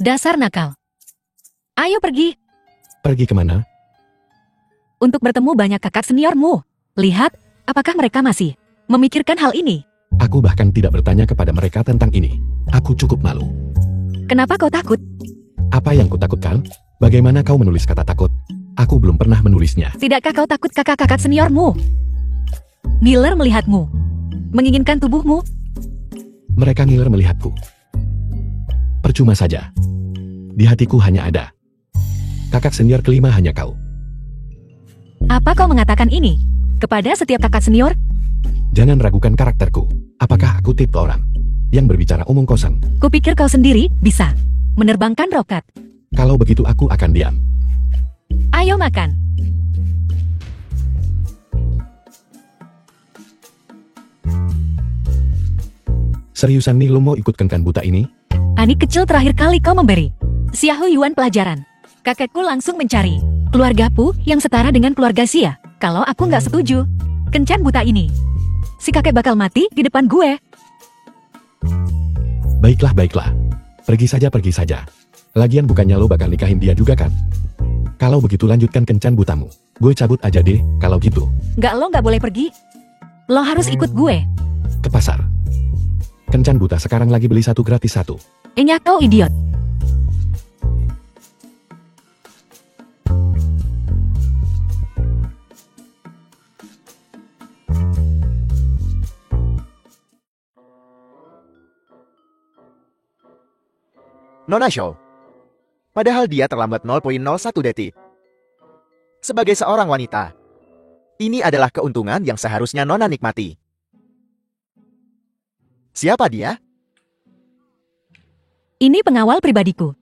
Dasar nakal. Ayo pergi. Pergi kemana? Untuk bertemu banyak kakak seniormu. Lihat, apakah mereka masih memikirkan hal ini? Aku bahkan tidak bertanya kepada mereka tentang ini. Aku cukup malu. Kenapa kau takut? Apa yang kutakutkan? Bagaimana kau menulis kata takut? Aku belum pernah menulisnya. Tidakkah kau takut kakak-kakak seniormu? Miller melihatmu. Menginginkan tubuhmu. Mereka ngiler melihatku. Percuma saja. Di hatiku hanya ada kakak senior kelima hanya kau. Apa kau mengatakan ini? Kepada setiap kakak senior? Jangan ragukan karakterku. Apakah aku tipe orang yang berbicara omong kosong? Kupikir kau sendiri bisa menerbangkan roket. Kalau begitu aku akan diam. Ayo makan. Seriusan nih lo mau ikut kencan buta ini? Anik kecil terakhir kali kau memberi Xiao Yuan pelajaran. Kakekku langsung mencari keluargaku yang setara dengan keluarga Xia. Kalau aku nggak setuju, kencan buta ini, si kakek bakal mati di depan gue. Baiklah, baiklah. Pergi saja, pergi saja. Lagian bukannya lo bakal nikahin dia juga kan? Kalau begitu lanjutkan kencan butamu. Gue cabut aja deh, kalau gitu. Lo nggak boleh pergi. Lo harus ikut gue. Ke pasar. Kencan buta sekarang lagi beli satu gratis satu. Enya kau idiot. Nona Show. Padahal dia terlambat 0,01 detik. Sebagai seorang wanita, ini adalah keuntungan yang seharusnya Nona nikmati. Siapa dia? Ini pengawal pribadiku.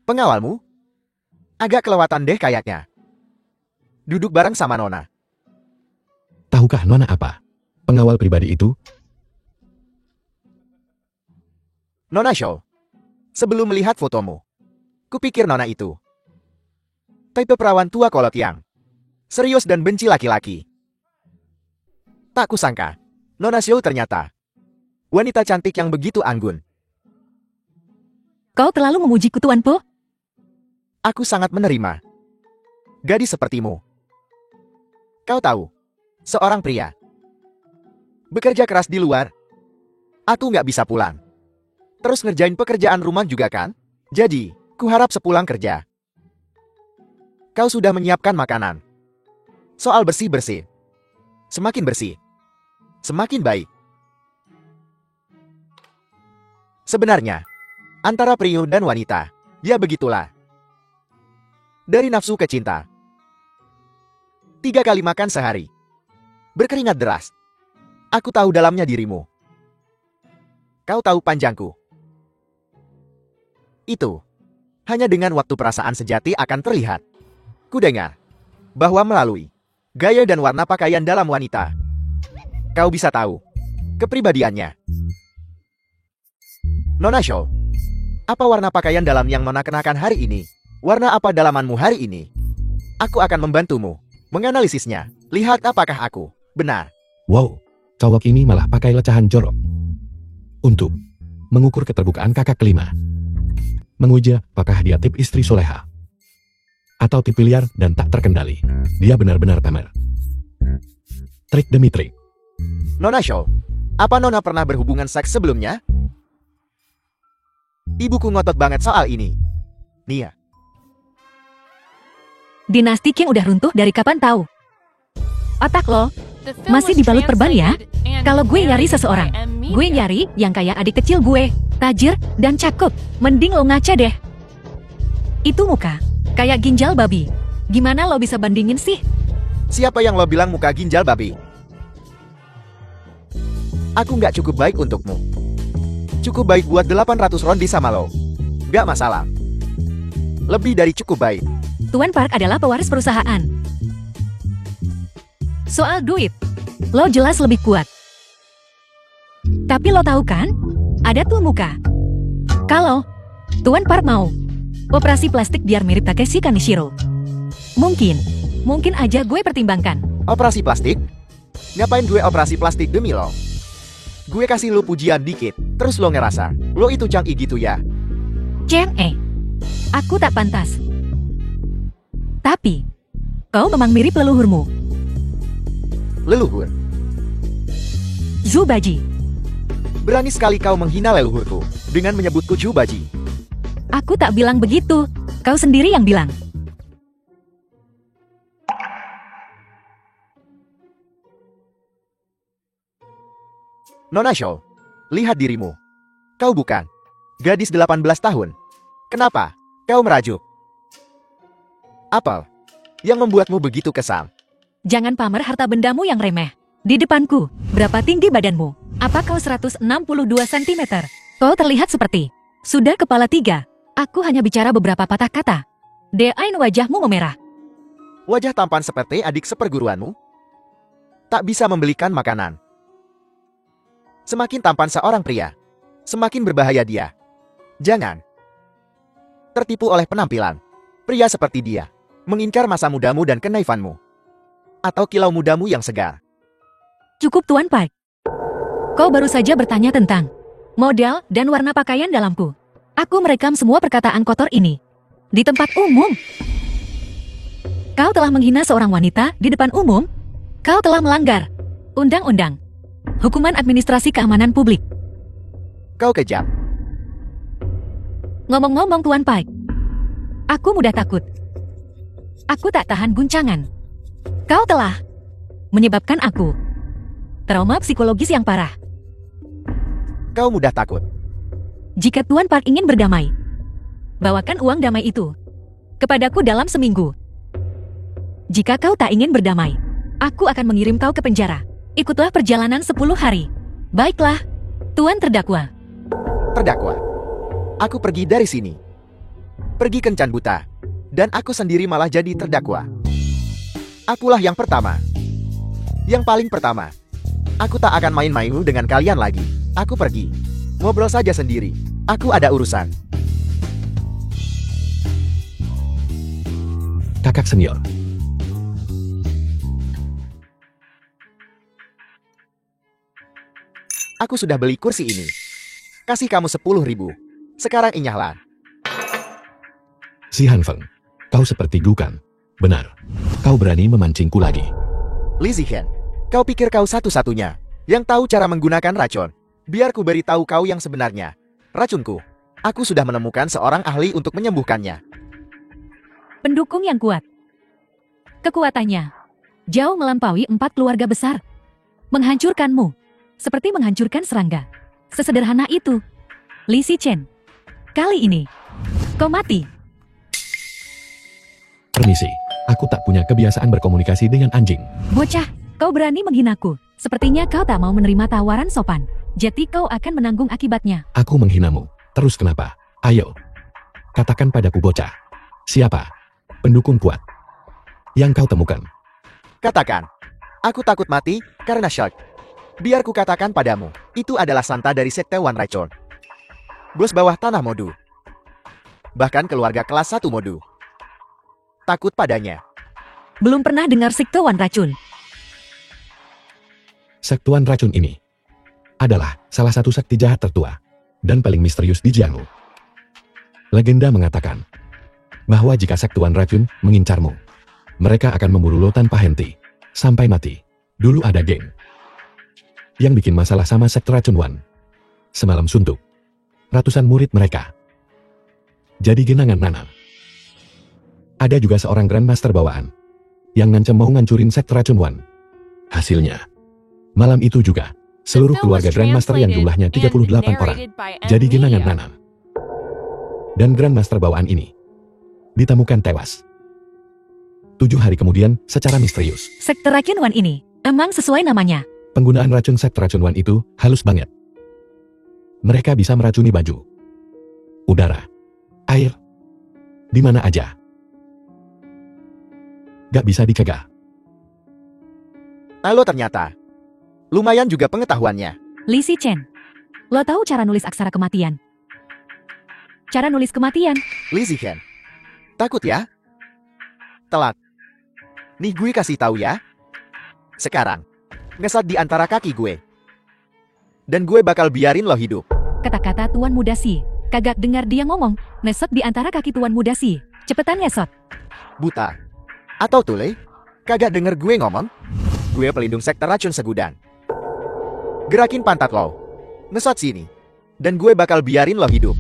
Pengawalmu? Agak kelewatan deh kayaknya. Duduk bareng sama Nona. Tahukah Nona apa pengawal pribadi itu? Nona Show. Sebelum melihat fotomu, kupikir Nona itu tipe perawan tua kolot yang serius dan benci laki-laki. Tak kusangka, Nona Show ternyata wanita cantik yang begitu anggun. Kau terlalu memujiku, Tuan Po. Aku sangat menerima gadis sepertimu. Kau tahu, seorang pria bekerja keras di luar, aku nggak bisa pulang. Terus ngerjain pekerjaan rumah juga kan? Jadi, kuharap sepulang kerja kau sudah menyiapkan makanan. Soal bersih-bersih, semakin bersih, semakin baik. Sebenarnya, antara pria dan wanita, ya begitulah. Dari nafsu ke cinta. 3 kali makan sehari. Berkeringat deras. Aku tahu dalamnya dirimu. Kau tahu panjangku. Itu. Hanya dengan waktu perasaan sejati akan terlihat. Kudengar bahwa melalui gaya dan warna pakaian dalam wanita, kau bisa tahu kepribadiannya. Nona Shaw, apa warna pakaian dalam yang Nona kenakan hari ini? Warna apa dalamanmu hari ini? Aku akan membantumu menganalisisnya. Lihat apakah aku benar. Wow, cowok ini malah pakai lecahan jorok. Untuk mengukur keterbukaan kakak kelima. Menguji apakah dia tip istri soleha. Atau tip liar dan tak terkendali. Dia benar-benar pamer. Trik demi trik. Nona Shaw, apa Nona pernah berhubungan seks sebelumnya? Ibuku ngotot banget soal ini. Nia. Dinasti Qing udah runtuh dari kapan tahu? Otak lo The film masih was dibalut perban ya? translated and Kalau gue nyari narrated seseorang, by Emilia. gue nyari yang kayak adik kecil gue, tajir dan cakep. Mending lo ngaca deh. Itu muka kayak ginjal babi. Gimana lo bisa bandingin sih? Siapa yang lo bilang muka ginjal babi? Aku nggak cukup baik untukmu. Cukup baik buat 800 rondi sama lo. Nggak masalah. Lebih dari cukup baik. Tuan Park adalah pewaris perusahaan. Soal duit, lo jelas lebih kuat. Tapi lo tahu kan, ada tuh muka. Kalau Tuan Park mau operasi plastik biar mirip Takeshi Kaneshiro, mungkin aja gue pertimbangkan. Operasi plastik? Ngapain gue operasi plastik demi lo? Gue kasih lo pujian dikit, terus lo ngerasa lo itu canggih gitu ya? Aku tak pantas. Tapi, kau memang mirip leluhurmu, Leluhur. Zubaji. Berani sekali kau menghina leluhurku dengan menyebutku Jubaji. Aku tak bilang begitu, kau sendiri yang bilang. Nona Shaw, lihat dirimu. Kau bukan gadis 18 tahun. Kenapa kau merajuk? Apa yang membuatmu begitu kesal? Jangan pamer harta bendamu yang remeh. Di depanku, berapa tinggi badanmu? Apa kau 162 cm? Kau terlihat seperti sudah kepala 3. Aku hanya bicara beberapa patah kata. Deain wajahmu memerah. Wajah tampan seperti adik seperguruanmu? Tak bisa membelikan makanan. Semakin tampan seorang pria, semakin berbahaya dia. Jangan tertipu oleh penampilan. Pria seperti dia mengingkar masa mudamu dan kenaifanmu. Atau kilau mudamu yang segar. Cukup Tuan Park. Kau baru saja bertanya tentang model dan warna pakaian dalamku. Aku merekam semua perkataan kotor ini di tempat umum. Kau telah menghina seorang wanita di depan umum. Kau telah melanggar undang-undang hukuman administrasi keamanan publik. Kau kejam. Ngomong-ngomong Tuan Park, aku mudah takut. Aku tak tahan guncangan. Kau telah menyebabkan aku trauma psikologis yang parah. Kau mudah takut. Jika Tuan Park ingin berdamai, bawakan uang damai itu kepadaku dalam seminggu. Jika kau tak ingin berdamai, aku akan mengirim kau ke penjara. Ikutlah perjalanan 10 hari. Baiklah, Tuan terdakwa. Terdakwa. Aku pergi dari sini. Pergi kencan buta. Dan aku sendiri malah jadi terdakwa. Akulah yang pertama. Yang paling pertama. Aku tak akan main-main dengan kalian lagi. Aku pergi. Ngobrol saja sendiri. Aku ada urusan. Kakak senior. Aku sudah beli kursi ini. Kasih kamu 10.000. Sekarang inyahlah. Si Hanfeng, kau seperti Gukan. Benar. Kau berani memancingku lagi. Li Zihen, kau pikir kau satu-satunya yang tahu cara menggunakan racun? Biar ku beritahu kau yang sebenarnya. Racunku. Aku sudah menemukan seorang ahli untuk menyembuhkannya. Pendukung yang kuat. Kekuatannya jauh melampaui 4 keluarga besar. Menghancurkanmu seperti menghancurkan serangga. Sesederhana itu. Li Zichen, kali ini kau mati. Permisi. Aku tak punya kebiasaan berkomunikasi dengan anjing. Bocah, kau berani menghinaku. Sepertinya kau tak mau menerima tawaran sopan. Jadi kau akan menanggung akibatnya. Aku menghinamu. Terus kenapa? Ayo. Katakan padaku bocah. Siapa? Pendukung kuat yang kau temukan. Katakan. Aku takut mati karena shock. Biar ku katakan padamu, itu adalah Santa dari Sekte One Racun. Bos bawah tanah Modu. Bahkan keluarga kelas 1 Modu takut padanya. Belum pernah dengar Sekte One Racun. Sektuan racun ini adalah salah satu sakti jahat tertua dan paling misterius di Jianghu. Legenda mengatakan bahwa jika sektuan racun mengincarmu, mereka akan memburu lo tanpa henti sampai mati. Dulu ada geng yang bikin masalah sama sekte racun One. Semalam suntuk ratusan murid mereka jadi genangan nanam. Ada juga seorang Grandmaster bawaan yang ngancam mau ngancurin sekte racun One. Hasilnya, malam itu juga seluruh keluarga Grandmaster yang jumlahnya 38 orang jadi genangan nanam. Dan Grandmaster bawaan ini ditemukan tewas 7 hari kemudian secara misterius. Sekte Racun One ini emang sesuai namanya. Penggunaan racun sekte racun One itu halus banget. Mereka bisa meracuni baju, udara, air, di mana aja. Gak bisa dicegah. Halo ternyata. Lumayan juga pengetahuannya. Li Si Chen, lo tahu cara nulis aksara kematian? Cara nulis kematian? Li Zichen. Takut ya? Telat. Nih gue kasih tahu ya. Sekarang, ngesat di antara kaki gue. Dan gue bakal biarin lo hidup. Kata-kata Tuan Muda Si. Kagak dengar dia ngomong. Nesot di antara kaki Tuan Muda Si. Cepetan ngesot. Buta. Atau tule? Kagak denger gue ngomong? Gue pelindung sekte racun Segudan. Gerakin pantat lo. Ngesot sini. Dan gue bakal biarin lo hidup.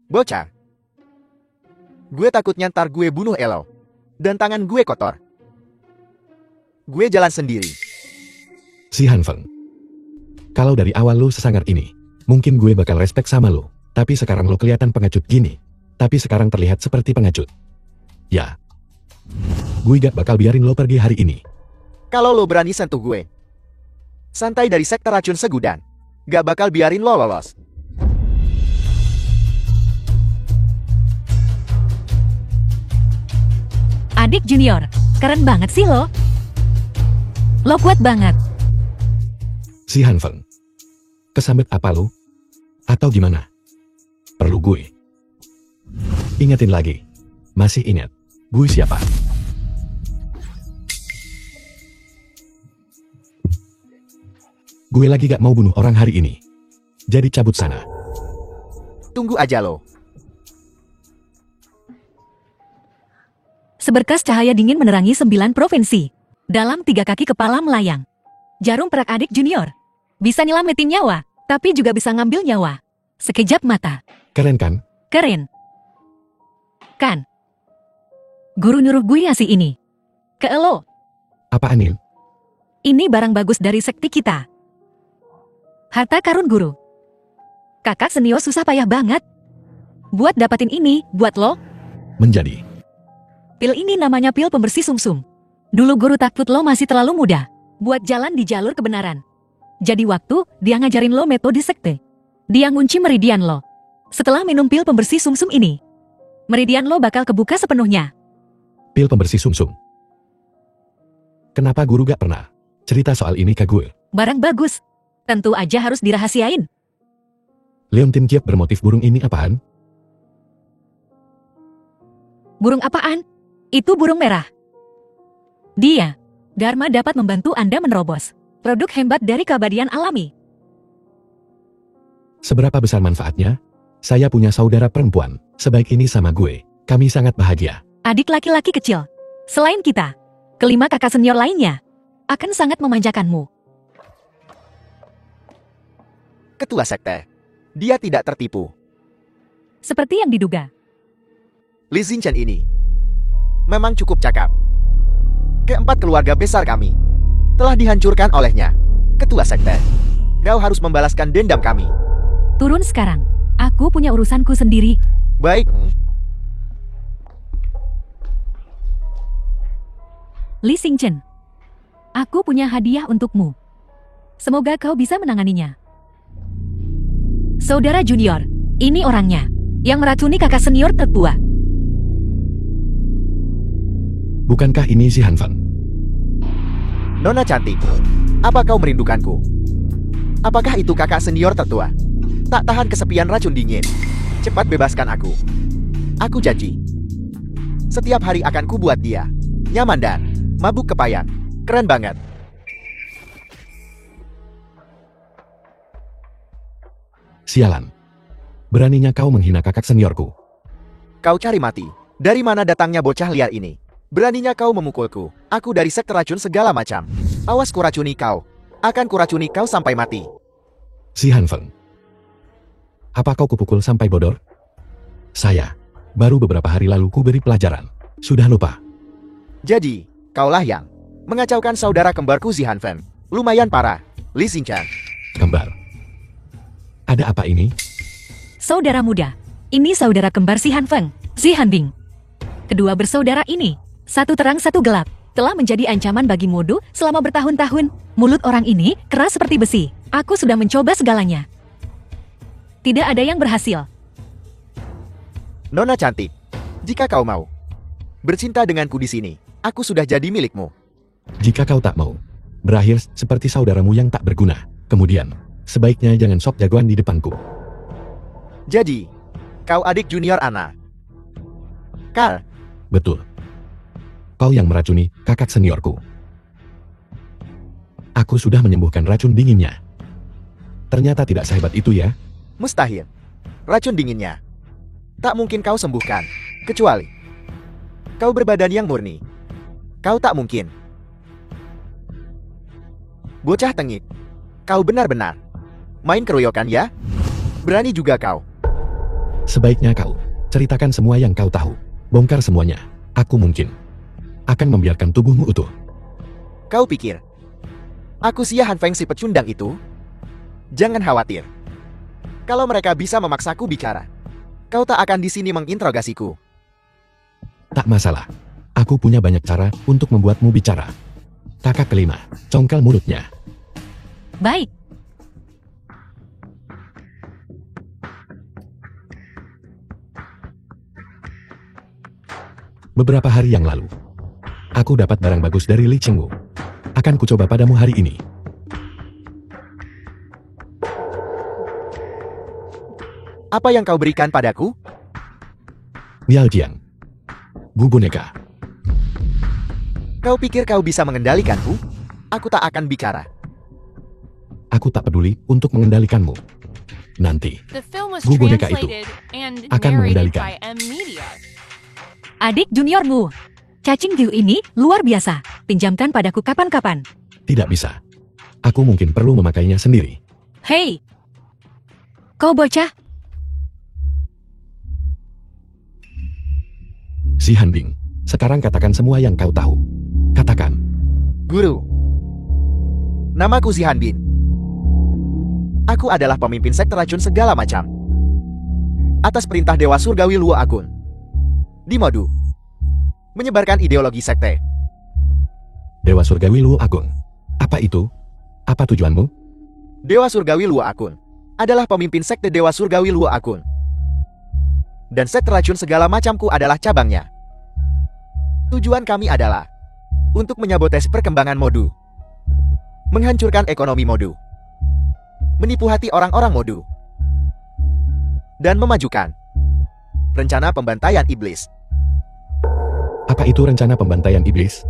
Bocah. Gue takutnya ntar gue bunuh elo. Dan tangan gue kotor. Gue jalan sendiri. Si Han Feng. Kalau dari awal lu sesangar ini, mungkin gue bakal respect sama lu. Tapi sekarang lo kelihatan pengecut gini. Tapi sekarang terlihat seperti pengecut. Ya. Gue gak bakal biarin lo pergi hari ini. Kalau lo berani sentuh gue. Santai dari sekte racun Segudan. Gak bakal biarin lo lolos. Adik Junior, keren banget sih lo. Lo kuat banget. Si Han Feng. Kesambet apa lu? Atau gimana? Perlu gue ingetin lagi. Masih ingat gue siapa? Gue lagi gak mau bunuh orang hari ini. Jadi cabut sana. Tunggu aja lo. Seberkas cahaya dingin menerangi 9 provinsi. Dalam 3 kaki kepala melayang. Jarum perak adik Junior. Bisa nyelamatin nyawa, tapi juga bisa ngambil nyawa. Sekejap mata. Keren kan? Keren. Kan? Guru nyuruh gue ngasih ini. Ke elo. Apaan Nil? Ini barang bagus dari sekti kita. Harta karun guru. Kakak Senio susah payah banget. Buat dapatin ini, buat lo. Menjadi. Pil ini namanya pil pembersih sumsum. Dulu guru takut lo masih terlalu muda. Buat jalan di jalur kebenaran. Jadi waktu, dia ngajarin lo metode sekte. Dia ngunci meridian lo. Setelah minum pil pembersih sumsum ini, meridian lo bakal kebuka sepenuhnya. Pil pembersih sumsum. Kenapa guru gak pernah cerita soal ini ke gue? Barang bagus. Tentu aja harus dirahasiain. Leontin Kiep bermotif burung ini apaan? Burung apaan? Itu burung merah. Dia, Dharma dapat membantu Anda menerobos. Produk hebat dari keabadian alami. Seberapa besar manfaatnya? Saya punya saudara perempuan, sebaik ini sama gue. Kami sangat bahagia. Adik laki-laki kecil. Selain kita, kelima kakak senior lainnya akan sangat memanjakanmu. Ketua sekte. Dia tidak tertipu. Seperti yang diduga. Li Zichen ini memang cukup cakap. Keempat keluarga besar kami telah dihancurkan olehnya. Ketua sekte. Kau harus membalaskan dendam kami. Turun sekarang. Aku punya urusanku sendiri. Baik. Li Xingchen, aku punya hadiah untukmu. Semoga kau bisa menanganinya. Saudara junior, ini orangnya, yang meracuni kakak senior tertua. Bukankah ini si Hanfeng? Nona cantik, apa kau merindukanku? Apakah itu kakak senior tertua? Tak tahan kesepian racun dingin. Cepat bebaskan aku. Aku janji. Setiap hari akan kubuat dia nyaman dan mabuk kepayang. Keren banget. Sialan. Beraninya kau menghina kakak seniorku. Kau cari mati. Dari mana datangnya bocah liar ini? Beraninya kau memukulku. Aku dari sekte racun segala macam. Awas kuracuni kau. Akan kuracuni kau sampai mati. Si Hanfeng. Apa kau kupukul sampai bodor? Saya. Baru beberapa hari lalu ku beri pelajaran. Sudah lupa. Jadi, kaulah yang mengacaukan saudara kembarku Zi Hanfeng. Lumayan parah, Li Xingchen. Kembar. Ada apa ini? Saudara muda, ini saudara kembar si Hanfeng, Zi Hanbing. Kedua bersaudara ini, satu terang satu gelap, telah menjadi ancaman bagi Modu selama bertahun-tahun. Mulut orang ini keras seperti besi. Aku sudah mencoba segalanya. Tidak ada yang berhasil. Nona cantik, jika kau mau bercinta denganku di sini, aku sudah jadi milikmu. Jika kau tak mau berakhir seperti saudaramu yang tak berguna, kemudian sebaiknya jangan sok jagoan di depanku. Jadi, kau adik junior Ana. Kal, Betul. Kau yang meracuni kakak seniorku. Aku sudah menyembuhkan racun dinginnya. Ternyata tidak sehebat itu ya. mustahil. Racun dinginnya tak mungkin kau sembuhkan, kecuali kau berbadan yang murni. Kau tak mungkin. Bocah tengik, kau benar-benar main keroyokan ya? Berani juga kau. Sebaiknya kau ceritakan semua yang kau tahu. Bongkar semuanya. Aku mungkin akan membiarkan tubuhmu utuh. Kau pikir aku Xia Hanfeng si pecundang itu? Jangan khawatir. Kalau mereka bisa memaksaku bicara, kau tak akan di sini menginterogasiku. Tak masalah. Aku punya banyak cara untuk membuatmu bicara. Kakak kelima, congkel mulutnya. Baik. Beberapa hari yang lalu, aku dapat barang bagus dari Li Chengwu. Akan kucoba padamu hari ini. Apa yang kau berikan padaku? Miao Jiang. Bu boneka. Kau pikir kau bisa mengendalikanku? Aku tak akan bicara. Aku tak peduli untuk mengendalikanmu. Nanti, The film was Bu boneka itu translated and akan narrated mengendalikan. by M Media. Adik juniormu, cacing Gu ini luar biasa. Pinjamkan padaku kapan-kapan. tidak bisa. Aku mungkin perlu memakainya sendiri. Hei, kau bocah. Si Hanbing, sekarang katakan semua yang kau tahu. Katakan. Guru, namaku Zi Hanbin. Aku adalah pemimpin sekte racun segala macam. Atas perintah Dewa Surgawi Luo Akun. Di Modu. Menyebarkan ideologi sekte. Dewa Surgawi Luo Agung. Apa itu? Apa tujuanmu? Dewa Surgawi Luo Akun adalah pemimpin sekte Dewa Surgawi Luo Akun. Dan sekte racun segala macamku adalah cabangnya. Tujuan kami adalah untuk menyabotes perkembangan Modu. Menghancurkan ekonomi Modu. Menipu hati orang-orang Modu. Dan memajukan rencana pembantaian iblis. Apa itu rencana pembantaian iblis?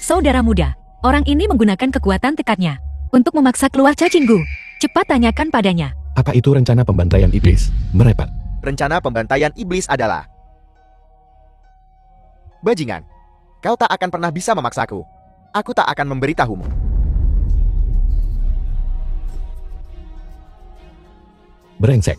Saudara muda, orang ini menggunakan kekuatan tekadnya untuk memaksa keluar cacing Gu. Cepat tanyakan padanya. Apa itu rencana pembantaian iblis? Merepat. Rencana pembantaian iblis adalah bajingan. Kau tak akan pernah bisa memaksaku. Aku tak akan memberitahumu. Brengsek.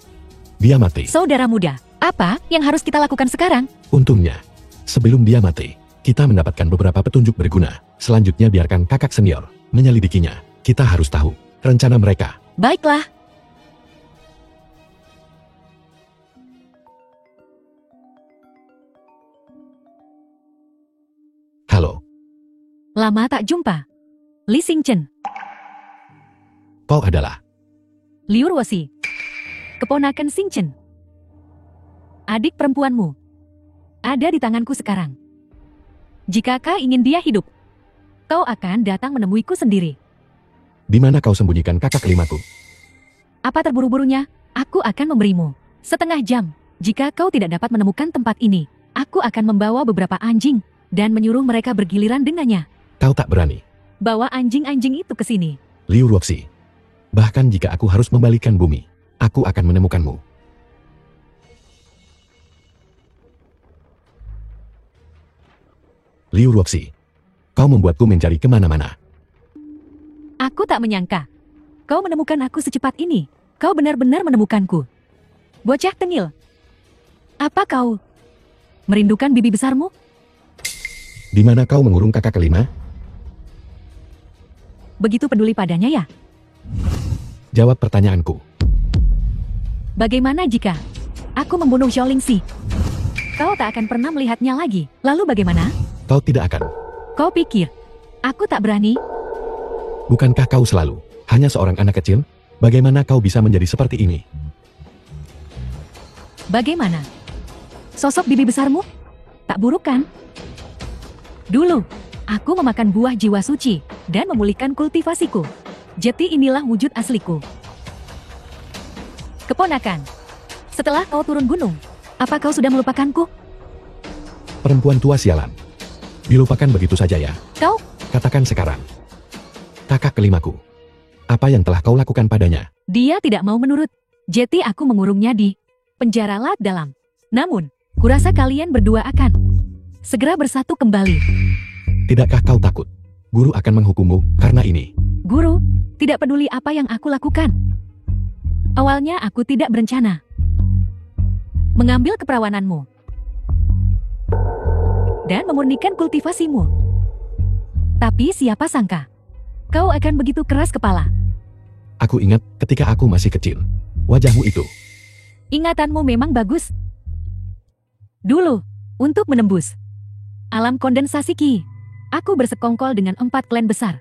Dia mati. Saudara muda, apa yang harus kita lakukan sekarang? Untungnya, sebelum dia mati, kita mendapatkan beberapa petunjuk berguna. Selanjutnya biarkan kakak senior menyelidikinya. Kita harus tahu rencana mereka. Baiklah. Lama tak jumpa. Li Xingchen, Kau adalah. Liu Ruoxi, keponakan Xingchen. Adik perempuanmu ada di tanganku sekarang. Jika kau ingin dia hidup, kau akan datang menemuiku sendiri. Di mana kau sembunyikan kakak kelimaku? Apa terburu-burunya? Aku akan memberimu setengah jam. Jika kau tidak dapat menemukan tempat ini, aku akan membawa beberapa anjing dan menyuruh mereka bergiliran dengannya. Kau tak berani. Bawa anjing-anjing itu ke sini. Liu Ruoxi. Bahkan jika aku harus membalikan bumi, aku akan menemukanmu. Liu Ruoxi. Kau membuatku mencari kemana-mana. Aku tak menyangka kau menemukan aku secepat ini. Kau benar-benar menemukanku. Bocah tengil. Apa kau merindukan bibi besarmu? Di mana kau mengurung kakak kelima? Begitu peduli padanya ya? Jawab pertanyaanku. Bagaimana jika aku membunuh Zhao Lingxi? Kau tak akan pernah melihatnya lagi. Lalu bagaimana? Kau tidak akan. Kau pikir aku tak berani? Bukankah kau selalu hanya seorang anak kecil? Bagaimana kau bisa menjadi seperti ini? Bagaimana? Sosok bibi besarmu? Tak buruk kan? Dulu, aku memakan buah jiwa suci dan memulihkan kultivasiku. Jadi inilah wujud asliku. Keponakan, setelah kau turun gunung, apa kau sudah melupakanku? Perempuan tua sialan. Dilupakan begitu saja ya? Kau, Katakan sekarang. Kakak kelimaku. Apa yang telah kau lakukan padanya? dia tidak mau menurut. Jadi aku mengurungnya di penjara laut dalam. Namun, kurasa kalian berdua akan segera bersatu kembali. Tidakkah kau takut? Guru akan menghukummu karena ini. Guru, tidak peduli apa yang aku lakukan. Awalnya aku tidak berencana mengambil keperawananmu dan memurnikan kultivasimu. Tapi siapa sangka, kau akan begitu keras kepala. Aku ingat ketika aku masih kecil. Wajahmu itu. Ingatanmu memang bagus. Dulu, untuk menembus alam kondensasi Qi, aku bersekongkol dengan 4 klan besar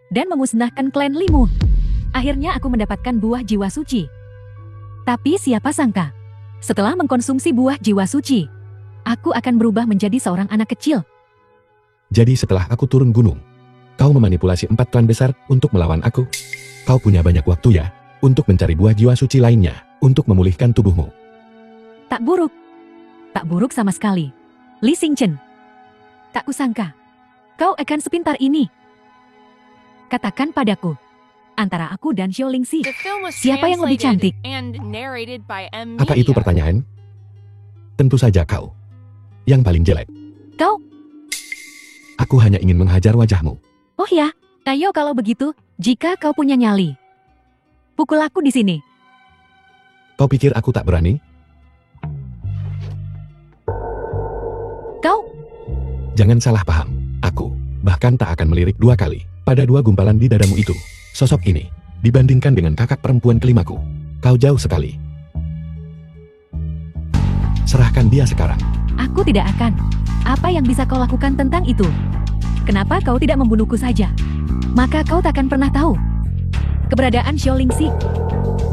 dan memusnahkan klan Limu. Akhirnya aku mendapatkan buah jiwa suci. Tapi siapa sangka, setelah mengkonsumsi buah jiwa suci, aku akan berubah menjadi seorang anak kecil. Jadi setelah aku turun gunung, kau memanipulasi 4 klan besar untuk melawan aku. Kau punya banyak waktu ya, untuk mencari buah jiwa suci lainnya, untuk memulihkan tubuhmu. Tak buruk. Tak buruk sama sekali. Li Xingchen. Tak kusangka, kau akan sepintar ini. Katakan padaku, antara aku dan Zhao Lingxi, The film was siapa yang lebih translated cantik? and narrated by M. Apa itu Media. pertanyaan? Tentu saja kau. Yang paling jelek. Kau? Aku hanya ingin menghajar wajahmu. Oh ya, ayo kalau begitu, jika kau punya nyali, pukul aku di sini. Kau pikir aku tak berani? Kau? Jangan salah paham. Aku bahkan tak akan melirik 2 kali pada 2 gumpalan di dadamu itu. Sosok ini, dibandingkan dengan kakak perempuan kelimaku, kau jauh sekali. Serahkan dia sekarang. Aku tidak akan. Apa yang bisa kau lakukan tentang itu? Kenapa kau tidak membunuhku saja? Maka kau takkan pernah tahu keberadaan Zhao Lingxi.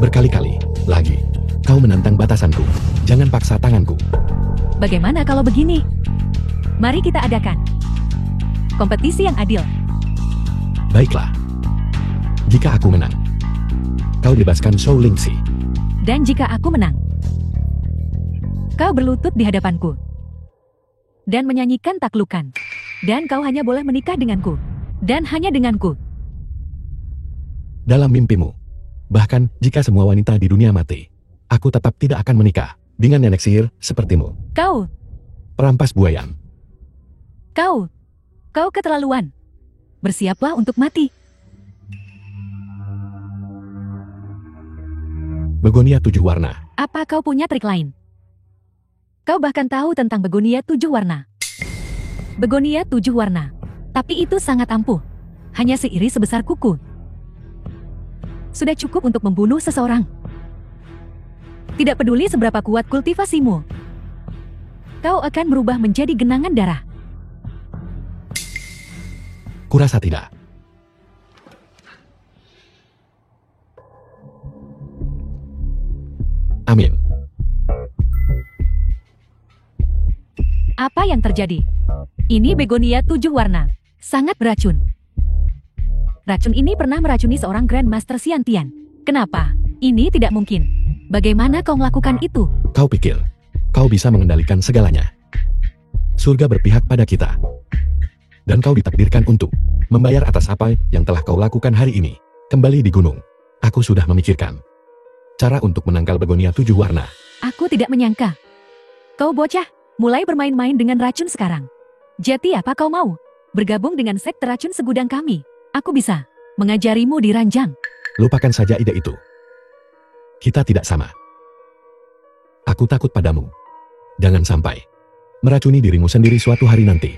Berkali-kali lagi, kau menantang batasanku. Jangan paksa tanganku. Bagaimana kalau begini? Mari kita adakan kompetisi yang adil. Baiklah. Jika aku menang, kau bebaskan Zhao Lingxi. Dan jika aku menang, kau berlutut di hadapanku dan menyanyikan taklukan. Dan kau hanya boleh menikah denganku. Dan hanya denganku. Dalam mimpimu, bahkan jika semua wanita di dunia mati, aku tetap tidak akan menikah dengan nenek sihir sepertimu. Kau, Perampas buayam. kau keterlaluan. Bersiaplah untuk mati. Begonia 7 warna. Apa kau punya trik lain? Kau bahkan tahu tentang begonia 7 warna. Begonia 7 warna. Tapi itu sangat ampuh. Hanya seiri sebesar kuku. Sudah cukup untuk membunuh seseorang. Tidak peduli seberapa kuat kultivasimu, kau akan berubah menjadi genangan darah. Kurasa tidak. Amin. Apa yang terjadi? Ini begonia 7 warna. Sangat beracun. Racun ini pernah meracuni seorang Grandmaster Xiantian. Kenapa? Ini tidak mungkin. Bagaimana kau melakukan itu? Kau pikir kau bisa mengendalikan segalanya? Surga berpihak pada kita. Dan kau ditakdirkan untuk membayar atas apa yang telah kau lakukan hari ini. Kembali di gunung. Aku sudah memikirkan cara untuk menangkal begonia 7 warna. Aku tidak menyangka. Kau bocah, mulai bermain-main dengan racun sekarang. Jadi apa kau mau? Bergabung dengan sekte racun segudang kami. Aku bisa mengajarimu di ranjang. Lupakan saja ide itu. Kita tidak sama. Aku takut padamu. Jangan sampai meracuni dirimu sendiri suatu hari nanti.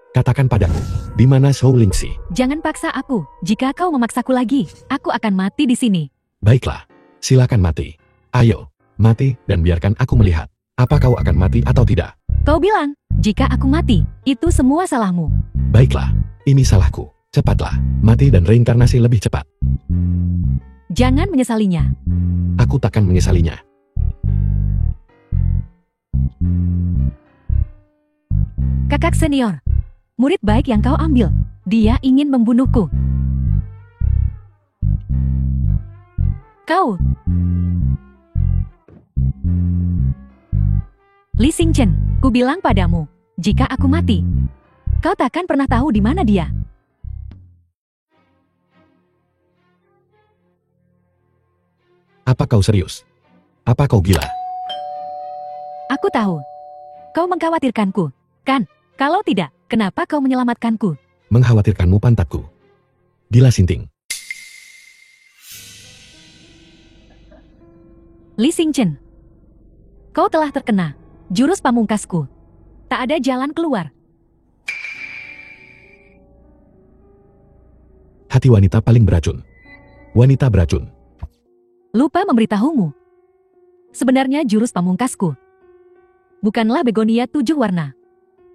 Katakan padaku, di mana Shou Lingxi? Jangan paksa aku. Jika kau memaksaku lagi, aku akan mati di sini. Baiklah, silakan mati. Ayo, mati dan biarkan aku melihat. Apa kau akan mati atau tidak? Kau bilang, jika aku mati, itu semua salahmu. Baiklah, ini salahku. Cepatlah, mati dan reinkarnasi lebih cepat. Jangan menyesalinya. Aku takkan menyesalinya. Kakak senior, murid baik yang kau ambil, dia ingin membunuhku. Kau, Li Xingchen, ku bilang padamu, jika aku mati, kau takkan pernah tahu di mana dia. Apa kau serius? Apa kau gila? Aku tahu. Kau mengkhawatirkanku, kan? Kalau tidak, kenapa kau menyelamatkanku? Mengkhawatirkanmu pantatku. Gila sinting. Li Xingchen, kau telah terkena jurus pamungkasku. Tak ada jalan keluar. Hati wanita paling beracun. Wanita beracun. Lupa memberitahumu. Sebenarnya jurus pamungkasku bukanlah begonia 7 warna.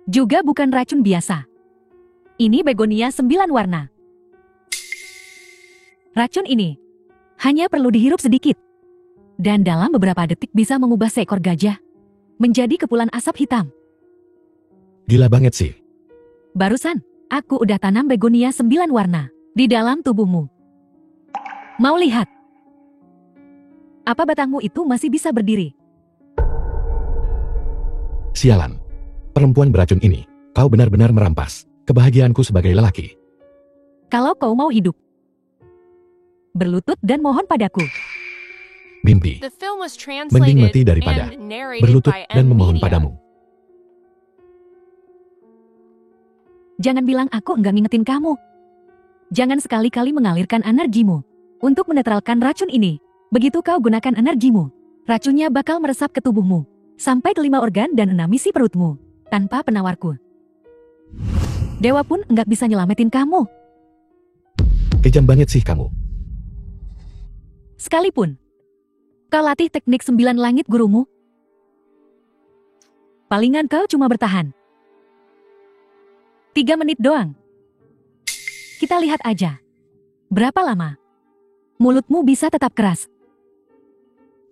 Juga bukan racun biasa. Ini begonia 9 warna. Racun ini hanya perlu dihirup sedikit. Dan dalam beberapa detik bisa mengubah seekor gajah menjadi kepulan asap hitam. Gila banget sih. Barusan, aku udah tanam begonia 9 warna di dalam tubuhmu. Mau lihat? Apa batangmu itu masih bisa berdiri? Sialan. Perempuan beracun ini, kau benar-benar merampas kebahagiaanku sebagai lelaki. Kalau kau mau hidup, berlutut dan mohon padaku. Mimpi. The film was Mending mati translated daripada and narrated berlutut by dan memohon Media. padamu. Jangan bilang aku enggak ngingetin kamu. Jangan sekali-kali mengalirkan energimu untuk menetralkan racun ini. Begitu kau gunakan energimu, racunnya bakal meresap ke tubuhmu, sampai ke 5 organ dan 6 isi perutmu, tanpa penawarku. Dewa pun enggak bisa nyelamatin kamu. Kejam banget sih kamu. Sekalipun kau latih teknik 9 langit gurumu, palingan kau cuma bertahan 3 menit doang. Kita lihat aja, berapa lama mulutmu bisa tetap keras.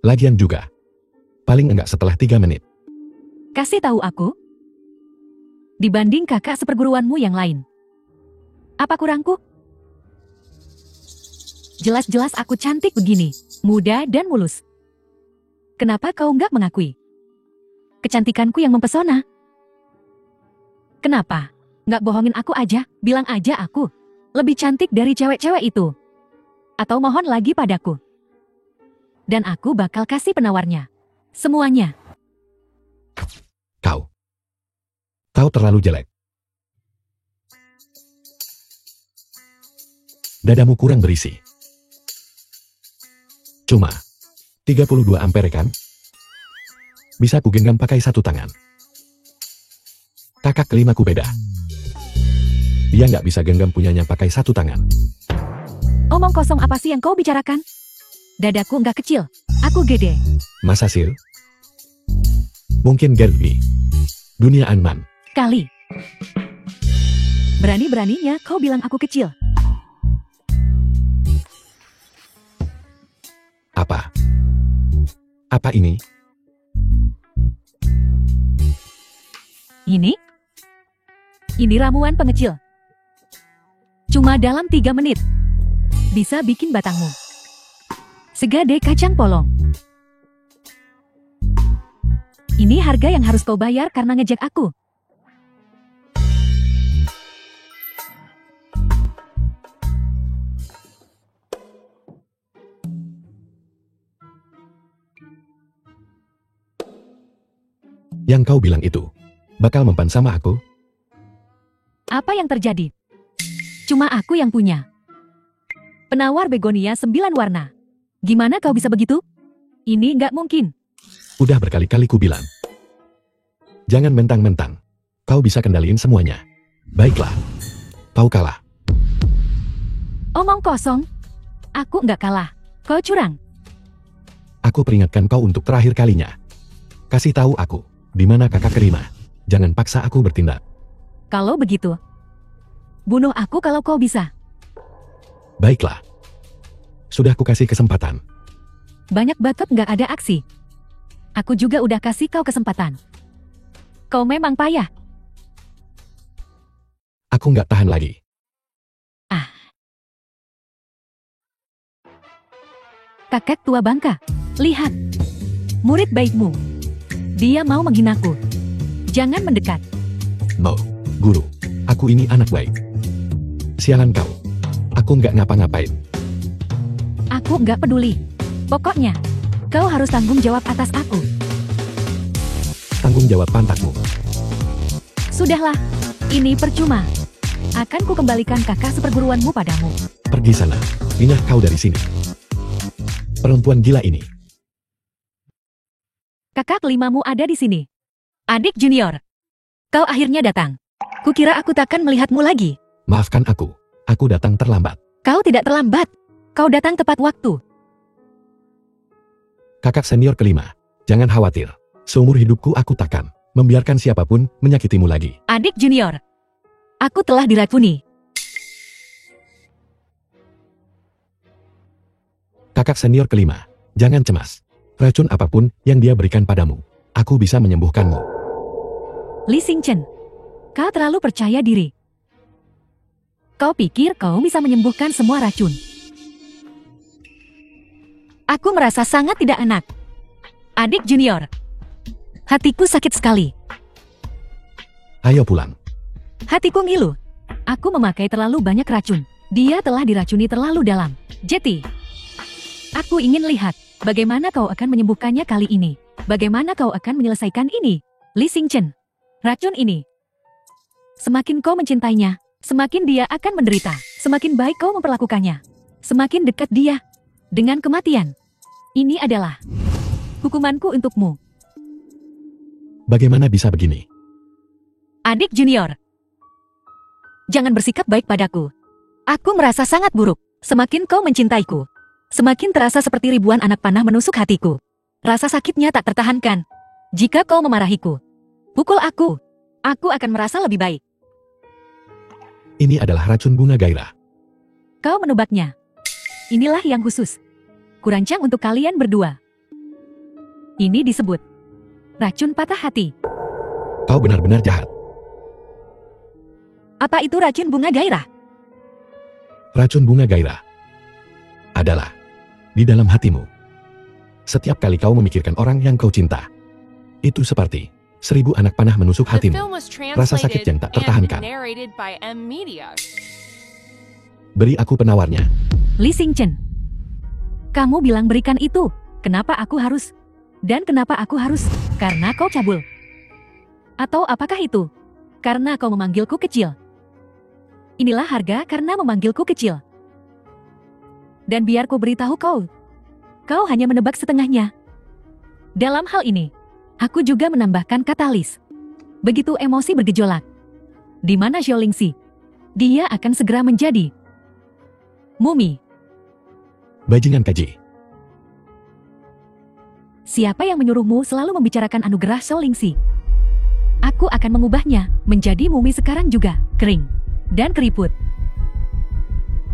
Lagian juga. Paling enggak setelah 3 menit. Kasih tahu aku, dibanding kakak seperguruanmu yang lain, apa kurangku? Jelas-jelas aku cantik begini, muda dan mulus. Kenapa kau enggak mengakui kecantikanku yang mempesona? Kenapa enggak bohongin aku aja, bilang aja aku lebih cantik dari cewek-cewek itu. Atau mohon lagi padaku. Dan aku bakal kasih penawarnya. Semuanya. Kau terlalu jelek. Dadamu kurang berisi. Cuma 32 ampere kan? Bisa kugenggam pakai 1 tangan. Kakak kelimaku beda. Dia nggak bisa genggam punyanya pakai 1 tangan. Omong kosong apa sih yang kau bicarakan? Dadaku nggak kecil, aku gede. Masa sih? Mungkin Gerbi. Dunia Anman. Kali. Berani-beraninya kau bilang aku kecil. Apa? Apa ini? Ini? Ini ramuan pengecil. Cuma dalam 3 menit. Bisa bikin batangmu segede kacang polong. Ini harga yang harus kau bayar karena ngejek aku. Yang kau bilang itu bakal mempan sama aku? Apa yang terjadi? Cuma aku yang punya. Penawar begonia 9 warna. Gimana kau bisa begitu? Ini nggak mungkin. Udah berkali-kali ku bilang. Jangan mentang-mentang. Kau bisa kendaliin semuanya. Baiklah. Kau kalah. Omong kosong. Aku nggak kalah. Kau curang. Aku peringatkan kau untuk terakhir kalinya. Kasih tahu aku, di mana kakak kelima. Jangan paksa aku bertindak. Kalau begitu, bunuh aku kalau kau bisa. Baiklah. Sudah ku kasih kesempatan. Banyak batot nggak ada aksi. Aku juga udah kasih kau kesempatan. Kau memang payah. Aku nggak tahan lagi. Kakek tua bangka. Lihat. Murid baikmu. Dia mau menghinaku. Jangan mendekat. No, guru. Aku ini anak baik. Sialan kau. Aku nggak ngapa-ngapain. Aku nggak peduli. Pokoknya, kau harus tanggung jawab atas aku. Tanggung jawab pantatmu. Sudahlah. Ini percuma. Akan ku kembalikan kakak seperguruanmu padamu. Pergi sana. Pindah kau dari sini. Perempuan gila ini. Kakak kelimamu ada di sini. Adik junior. Kau akhirnya datang. Kukira aku takkan melihatmu lagi. Maafkan aku. Aku datang terlambat. Kau tidak terlambat. Kau datang tepat waktu. Kakak senior kelima. Jangan khawatir. Seumur hidupku aku takkan membiarkan siapapun menyakitimu lagi. Adik junior. Aku telah diracuni. Kakak senior kelima. Jangan cemas. Racun apapun yang dia berikan padamu, aku bisa menyembuhkanmu. Li Xingchen. Kau terlalu percaya diri. Kau pikir kau bisa menyembuhkan semua racun. Aku merasa sangat tidak enak. Adik junior. Hatiku sakit sekali. Ayo pulang. Hatiku ngilu. Aku memakai terlalu banyak racun. Dia telah diracuni terlalu dalam. Jetty. Aku ingin lihat bagaimana kau akan menyembuhkannya kali ini. Bagaimana kau akan menyelesaikan ini. Li Xingchen. Racun ini. Semakin kau mencintainya, semakin dia akan menderita. Semakin baik kau memperlakukannya, semakin dekat dia dengan kematian. Ini adalah hukumanku untukmu. Bagaimana bisa begini? Adik junior. Jangan bersikap baik padaku. Aku merasa sangat buruk. Semakin kau mencintaiku, semakin terasa seperti ribuan anak panah menusuk hatiku. Rasa sakitnya tak tertahankan. Jika kau memarahiku, pukul aku akan merasa lebih baik. Ini adalah racun bunga gairah. Kau menebaknya. Inilah yang khusus. Kurancang untuk kalian berdua. Ini disebut racun patah hati. Kau benar-benar jahat. Apa itu racun bunga gairah? Racun bunga gairah adalah di dalam hatimu. Setiap kali kau memikirkan orang yang kau cinta, itu seperti 1000 anak panah menusuk The hatimu. film was Rasa sakit translated yang tak and tertahankan. narrated by M Media. Beri aku penawarnya. Li Xingchen. Kamu bilang berikan itu. Kenapa aku harus? Dan kenapa aku harus? Karena kau cabul. Atau apakah itu? Karena kau memanggilku kecil. Inilah harga karena memanggilku kecil. Dan biar ku beritahu kau. Kau hanya menebak setengahnya. Dalam hal ini, aku juga menambahkan katalis. Begitu emosi bergejolak. Di mana Xiao Lingxi? Dia akan segera menjadi mumi. Bajingan keji. Siapa yang menyuruhmu selalu membicarakan anugerah Xiao Lingxi? Aku akan mengubahnya menjadi mumi sekarang juga, kering. dan keriput.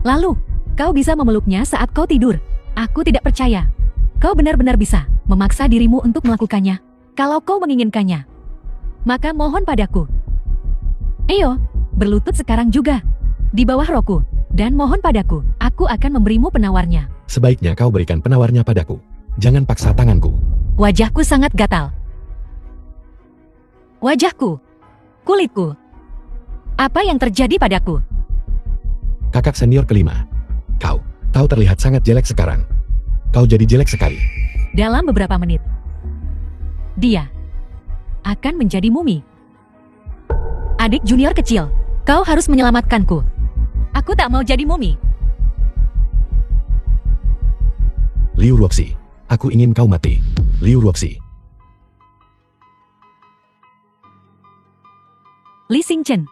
Lalu, kau bisa memeluknya saat kau tidur. Aku tidak percaya. Kau benar-benar bisa memaksa dirimu untuk melakukannya. Kalau kau menginginkannya, maka mohon padaku. Ayo, berlutut sekarang juga. Di bawah rokku, dan mohon padaku. Aku akan memberimu penawarnya. Sebaiknya kau berikan penawarnya padaku. Jangan paksa tanganku. Wajahku sangat gatal. Wajahku. Kulitku. Apa yang terjadi padaku? Kakak senior kelima. Kau terlihat sangat jelek sekarang. Kau jadi jelek sekali. Dalam beberapa menit, dia akan menjadi mumi. Adik junior kecil, kau harus menyelamatkanku. Aku tak mau jadi mumi. Liu Ruoxi, aku ingin kau mati. Liu Ruoxi. Li Xingchen.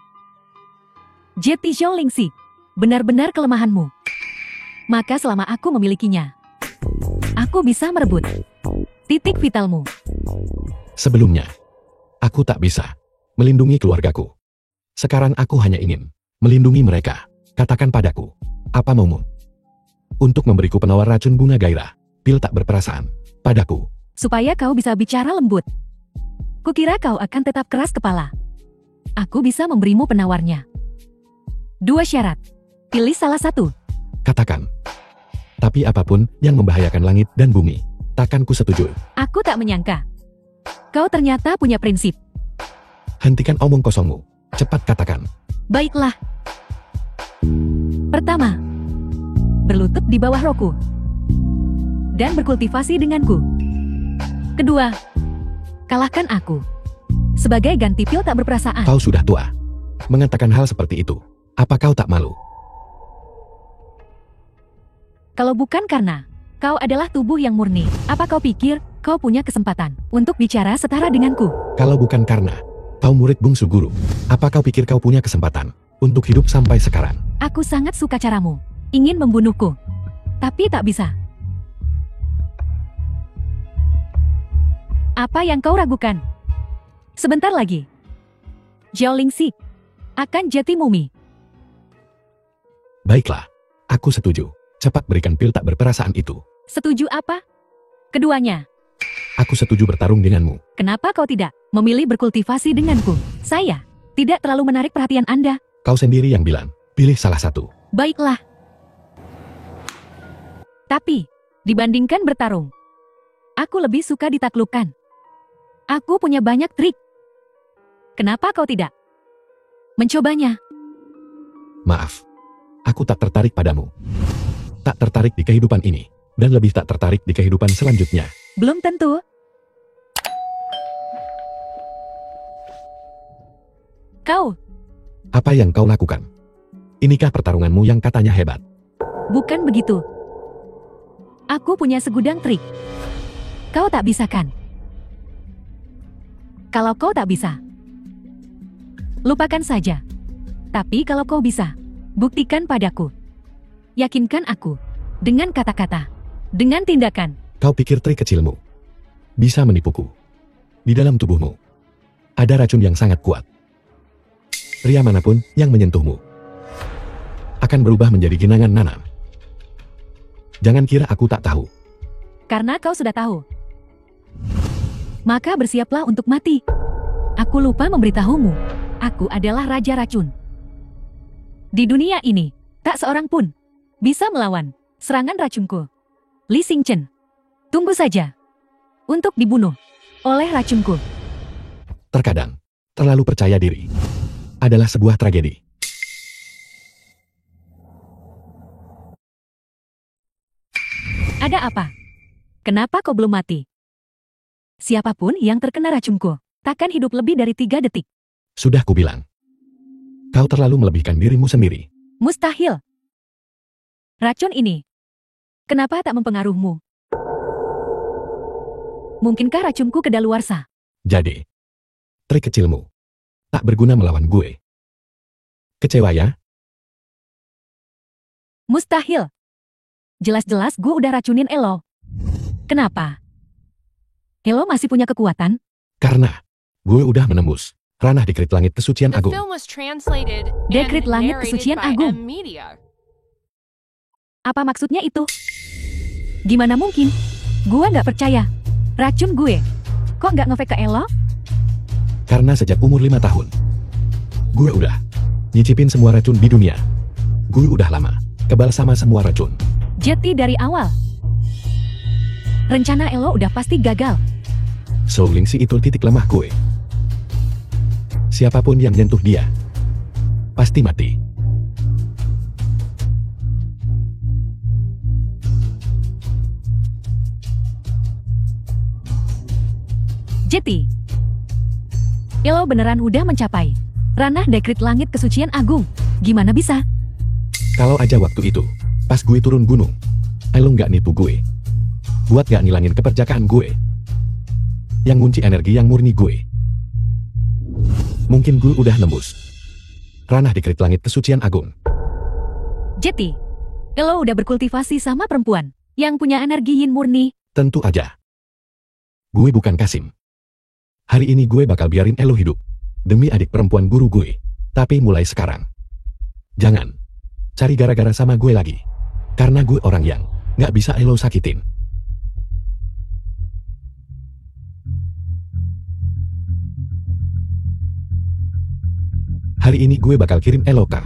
Jeti Xiaolingxi, benar-benar kelemahanmu. Maka selama aku memilikinya, aku bisa merebut titik vitalmu. Sebelumnya, aku tak bisa melindungi keluargaku. Sekarang aku hanya ingin melindungi mereka. Katakan padaku, apa maumu? Untuk memberiku penawar racun bunga gairah, pil tak berperasaan, padaku. Supaya kau bisa bicara lembut. Kukira kau akan tetap keras kepala. Aku bisa memberimu penawarnya. 2 syarat. Pilih salah satu. Katakan. Tapi apapun yang membahayakan langit dan bumi, takkan ku setuju. Aku tak menyangka. Kau ternyata punya prinsip. Hentikan omong kosongmu. Cepat katakan. Baiklah. Pertama, berlutut di bawah rokku. Dan berkultivasi denganku. Kedua, kalahkan aku. Sebagai ganti pil tak berperasaan. Kau sudah tua. Mengatakan hal seperti itu. Apa kau tak malu? Kalau bukan karena kau adalah tubuh yang murni, apa kau pikir kau punya kesempatan untuk bicara setara denganku? Kalau bukan karena kau murid bungsu guru, apa kau pikir kau punya kesempatan untuk hidup sampai sekarang? Aku sangat suka caramu. Ingin membunuhku. Tapi tak bisa. Apa yang kau ragukan? Sebentar lagi, Xiaolingxi akan jadi mumi. Baiklah, aku setuju. Cepat berikan pil tak berperasaan itu. Setuju apa? Keduanya. Aku setuju bertarung denganmu. Kenapa kau tidak memilih berkultivasi denganku? Saya tidak terlalu menarik perhatian Anda. Kau sendiri yang bilang, pilih salah satu. Baiklah. Tapi, dibandingkan bertarung, aku lebih suka ditaklukkan. Aku punya banyak trik. Kenapa kau tidak mencobanya? Maaf, aku tak tertarik padamu. Tak tertarik di kehidupan ini, dan lebih tak tertarik di kehidupan selanjutnya. Belum tentu. Kau, Apa yang kau lakukan? Inikah pertarunganmu yang katanya hebat? bukan begitu. Aku punya segudang trik. Kau tak bisa kan? Kalau kau tak bisa, lupakan saja. Tapi kalau kau bisa, buktikan padaku. Yakinkan aku. Dengan kata-kata. Dengan tindakan. Kau pikir trik kecilmu bisa menipuku? Di dalam tubuhmu ada racun yang sangat kuat. Pria manapun yang menyentuhmu akan berubah menjadi genangan nanam. Jangan kira aku tak tahu. Karena kau sudah tahu. Maka bersiaplah untuk mati. Aku lupa memberitahumu. Aku adalah Raja Racun. Di dunia ini, tak seorang pun bisa melawan serangan racunku. Li Xingchen, tunggu saja untuk dibunuh oleh racunku. Terkadang, terlalu percaya diri adalah sebuah tragedi. Ada apa? Kenapa kau belum mati? Siapapun yang terkena racunku, takkan hidup lebih dari 3 detik. Sudah kubilang. Kau terlalu melebihkan dirimu sendiri. Mustahil. Racun ini, kenapa tak mempengaruhimu? Mungkinkah racunku kedaluarsa? Jadi, trik kecilmu tak berguna melawan gue. Kecewa ya? Mustahil. Jelas-jelas gue udah racunin Elo. Kenapa? Elo masih punya kekuatan? Karena gue udah menembus Ranah Dekrit Langit Kesucian The Agung. film was translated Dekrit and Langit narrated Kesucian by Agung. M Media. Apa maksudnya itu? Gimana mungkin? Gua nggak percaya. Racun gue. Kok nggak ngefake ke Elo? Karena sejak umur 5 tahun, gue udah nyicipin semua racun di dunia. Gue udah lama kebal sama semua racun. Jadi dari awal. Rencana Elo udah pasti gagal. Soulingsi itu titik lemah gue. Siapapun yang nyentuh dia, pasti mati. Jeti. Elo beneran udah mencapai ranah Dekrit Langit Kesucian Agung. Gimana bisa? Kalau aja waktu itu, pas gue turun gunung, Elo nggak nipu gue. Buat nggak ngilangin keperjakaan gue. Yang ngunci energi yang murni gue. Mungkin gue udah nembus ranah Dekrit Langit Kesucian Agung. Jeti. Elo udah berkultivasi sama perempuan yang punya energi yin murni. Tentu aja. Gue bukan Kasim. Hari ini gue bakal biarin Elo hidup. Demi adik perempuan guru gue. Tapi mulai sekarang, jangan cari gara-gara sama gue lagi. Karena gue orang yang nggak bisa Elo sakitin. Hari ini gue bakal kirim Elo ke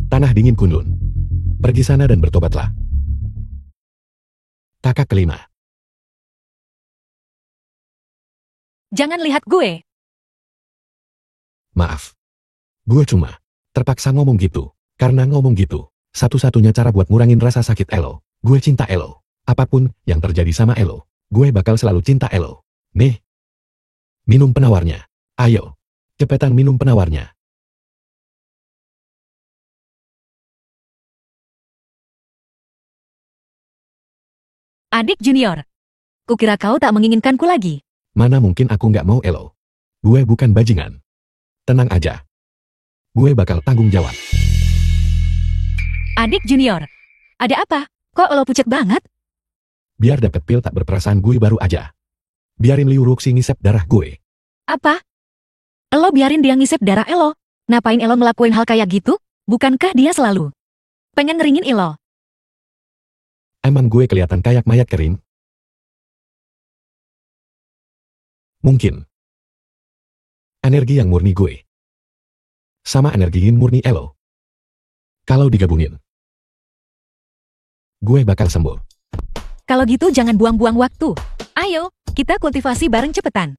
Tanah Dingin Kunlun. Pergi sana dan bertobatlah. Kakak kelima. Jangan lihat gue. Maaf. Gue cuma terpaksa ngomong gitu. Karena ngomong gitu, satu-satunya cara buat ngurangin rasa sakit Elo. Gue cinta Elo. Apapun yang terjadi sama Elo, gue bakal selalu cinta Elo. Nih. Minum penawarnya. Ayo. Cepetan minum penawarnya. Adik junior. Kukira kau tak menginginkanku lagi. Mana mungkin aku nggak mau Elo. Gue bukan bajingan. Tenang aja. Gue bakal tanggung jawab. Adik junior. Ada apa? Kok lo pucat banget? Biar dapet pil tak berperasaan gue baru aja. Biarin Liu Ruxi ngisep darah gue. Apa? Elo biarin dia ngisep darah Elo. Ngapain Elo ngelakuin hal kayak gitu? Bukankah dia selalu pengen ngeringin Elo? Emang gue kelihatan kayak mayat kering? Mungkin. Energi yang murni gue. Sama energi yin murni Elo. Kalau digabungin, gue bakal sembuh. Kalau gitu jangan buang-buang waktu. Ayo, kita kultivasi bareng cepetan.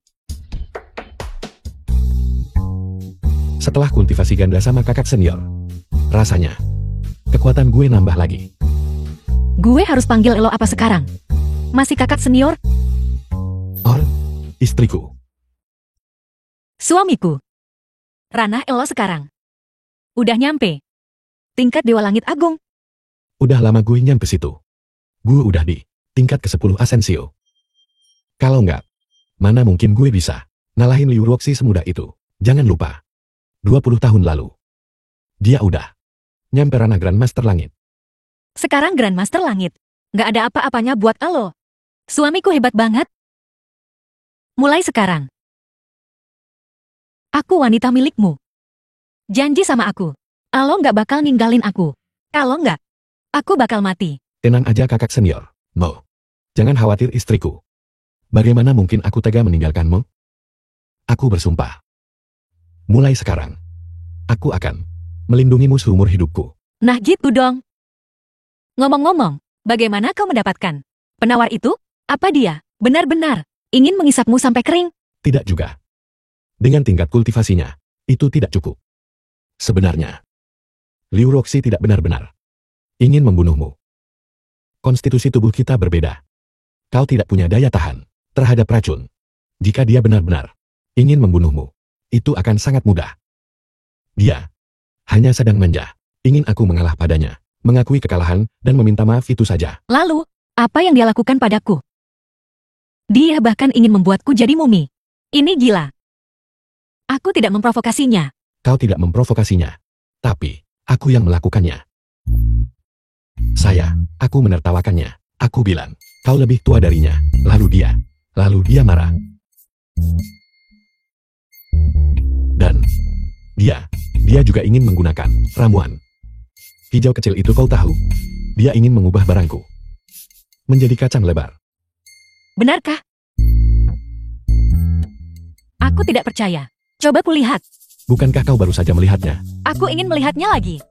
Setelah kultivasi ganda sama kakak senior, rasanya kekuatan gue nambah lagi. Gue harus panggil Elo apa sekarang? Masih kakak senior? Oh, istriku. Suamiku. Ranah Elo sekarang. Udah nyampe. Tingkat Dewa Langit Agung. Udah lama gue nyampe situ. Gue udah di tingkat ke-10 Asensio. Kalau nggak, mana mungkin gue bisa ngalahin Liu Ruxi semudah itu. Jangan lupa, 20 tahun lalu, dia udah nyampe ranah Grandmaster Langit. Sekarang Grandmaster Langit. Nggak ada apa-apanya buat Elo. Suamiku hebat banget. Mulai sekarang, aku wanita milikmu. Janji sama aku. Elo nggak bakal ninggalin aku. Kalau nggak, aku bakal mati. Tenang aja kakak senior. Mo, jangan khawatir istriku. Bagaimana mungkin aku tega meninggalkanmu? Aku bersumpah. Mulai sekarang, aku akan melindungimu seumur hidupku. Nah gitu dong. Ngomong-ngomong, bagaimana kau mendapatkan penawar itu? Apa dia benar-benar ingin mengisapmu sampai kering? Tidak juga. Dengan tingkat kultivasinya, itu tidak cukup. Sebenarnya, Liu Ruxi tidak benar-benar ingin membunuhmu. Konstitusi tubuh kita berbeda. Kau tidak punya daya tahan terhadap racun. Jika dia benar-benar ingin membunuhmu, itu akan sangat mudah. Dia hanya sedang manja, ingin aku mengalah padanya, mengakui kekalahan, dan meminta maaf itu saja. Lalu, apa yang dia lakukan padaku? Dia bahkan ingin membuatku jadi mumi. Ini gila. Aku tidak memprovokasinya. Kau tidak memprovokasinya, tapi aku yang melakukannya. Aku menertawakannya. Aku bilang, kau lebih tua darinya. Lalu dia marah. Dan Dan dia juga ingin menggunakan ramuan. Hijau kecil itu kau tahu? Dia ingin mengubah barangku menjadi kacang lebar. Benarkah? Aku tidak percaya. Coba kulihat. Bukankah kau baru saja melihatnya? Aku ingin melihatnya lagi.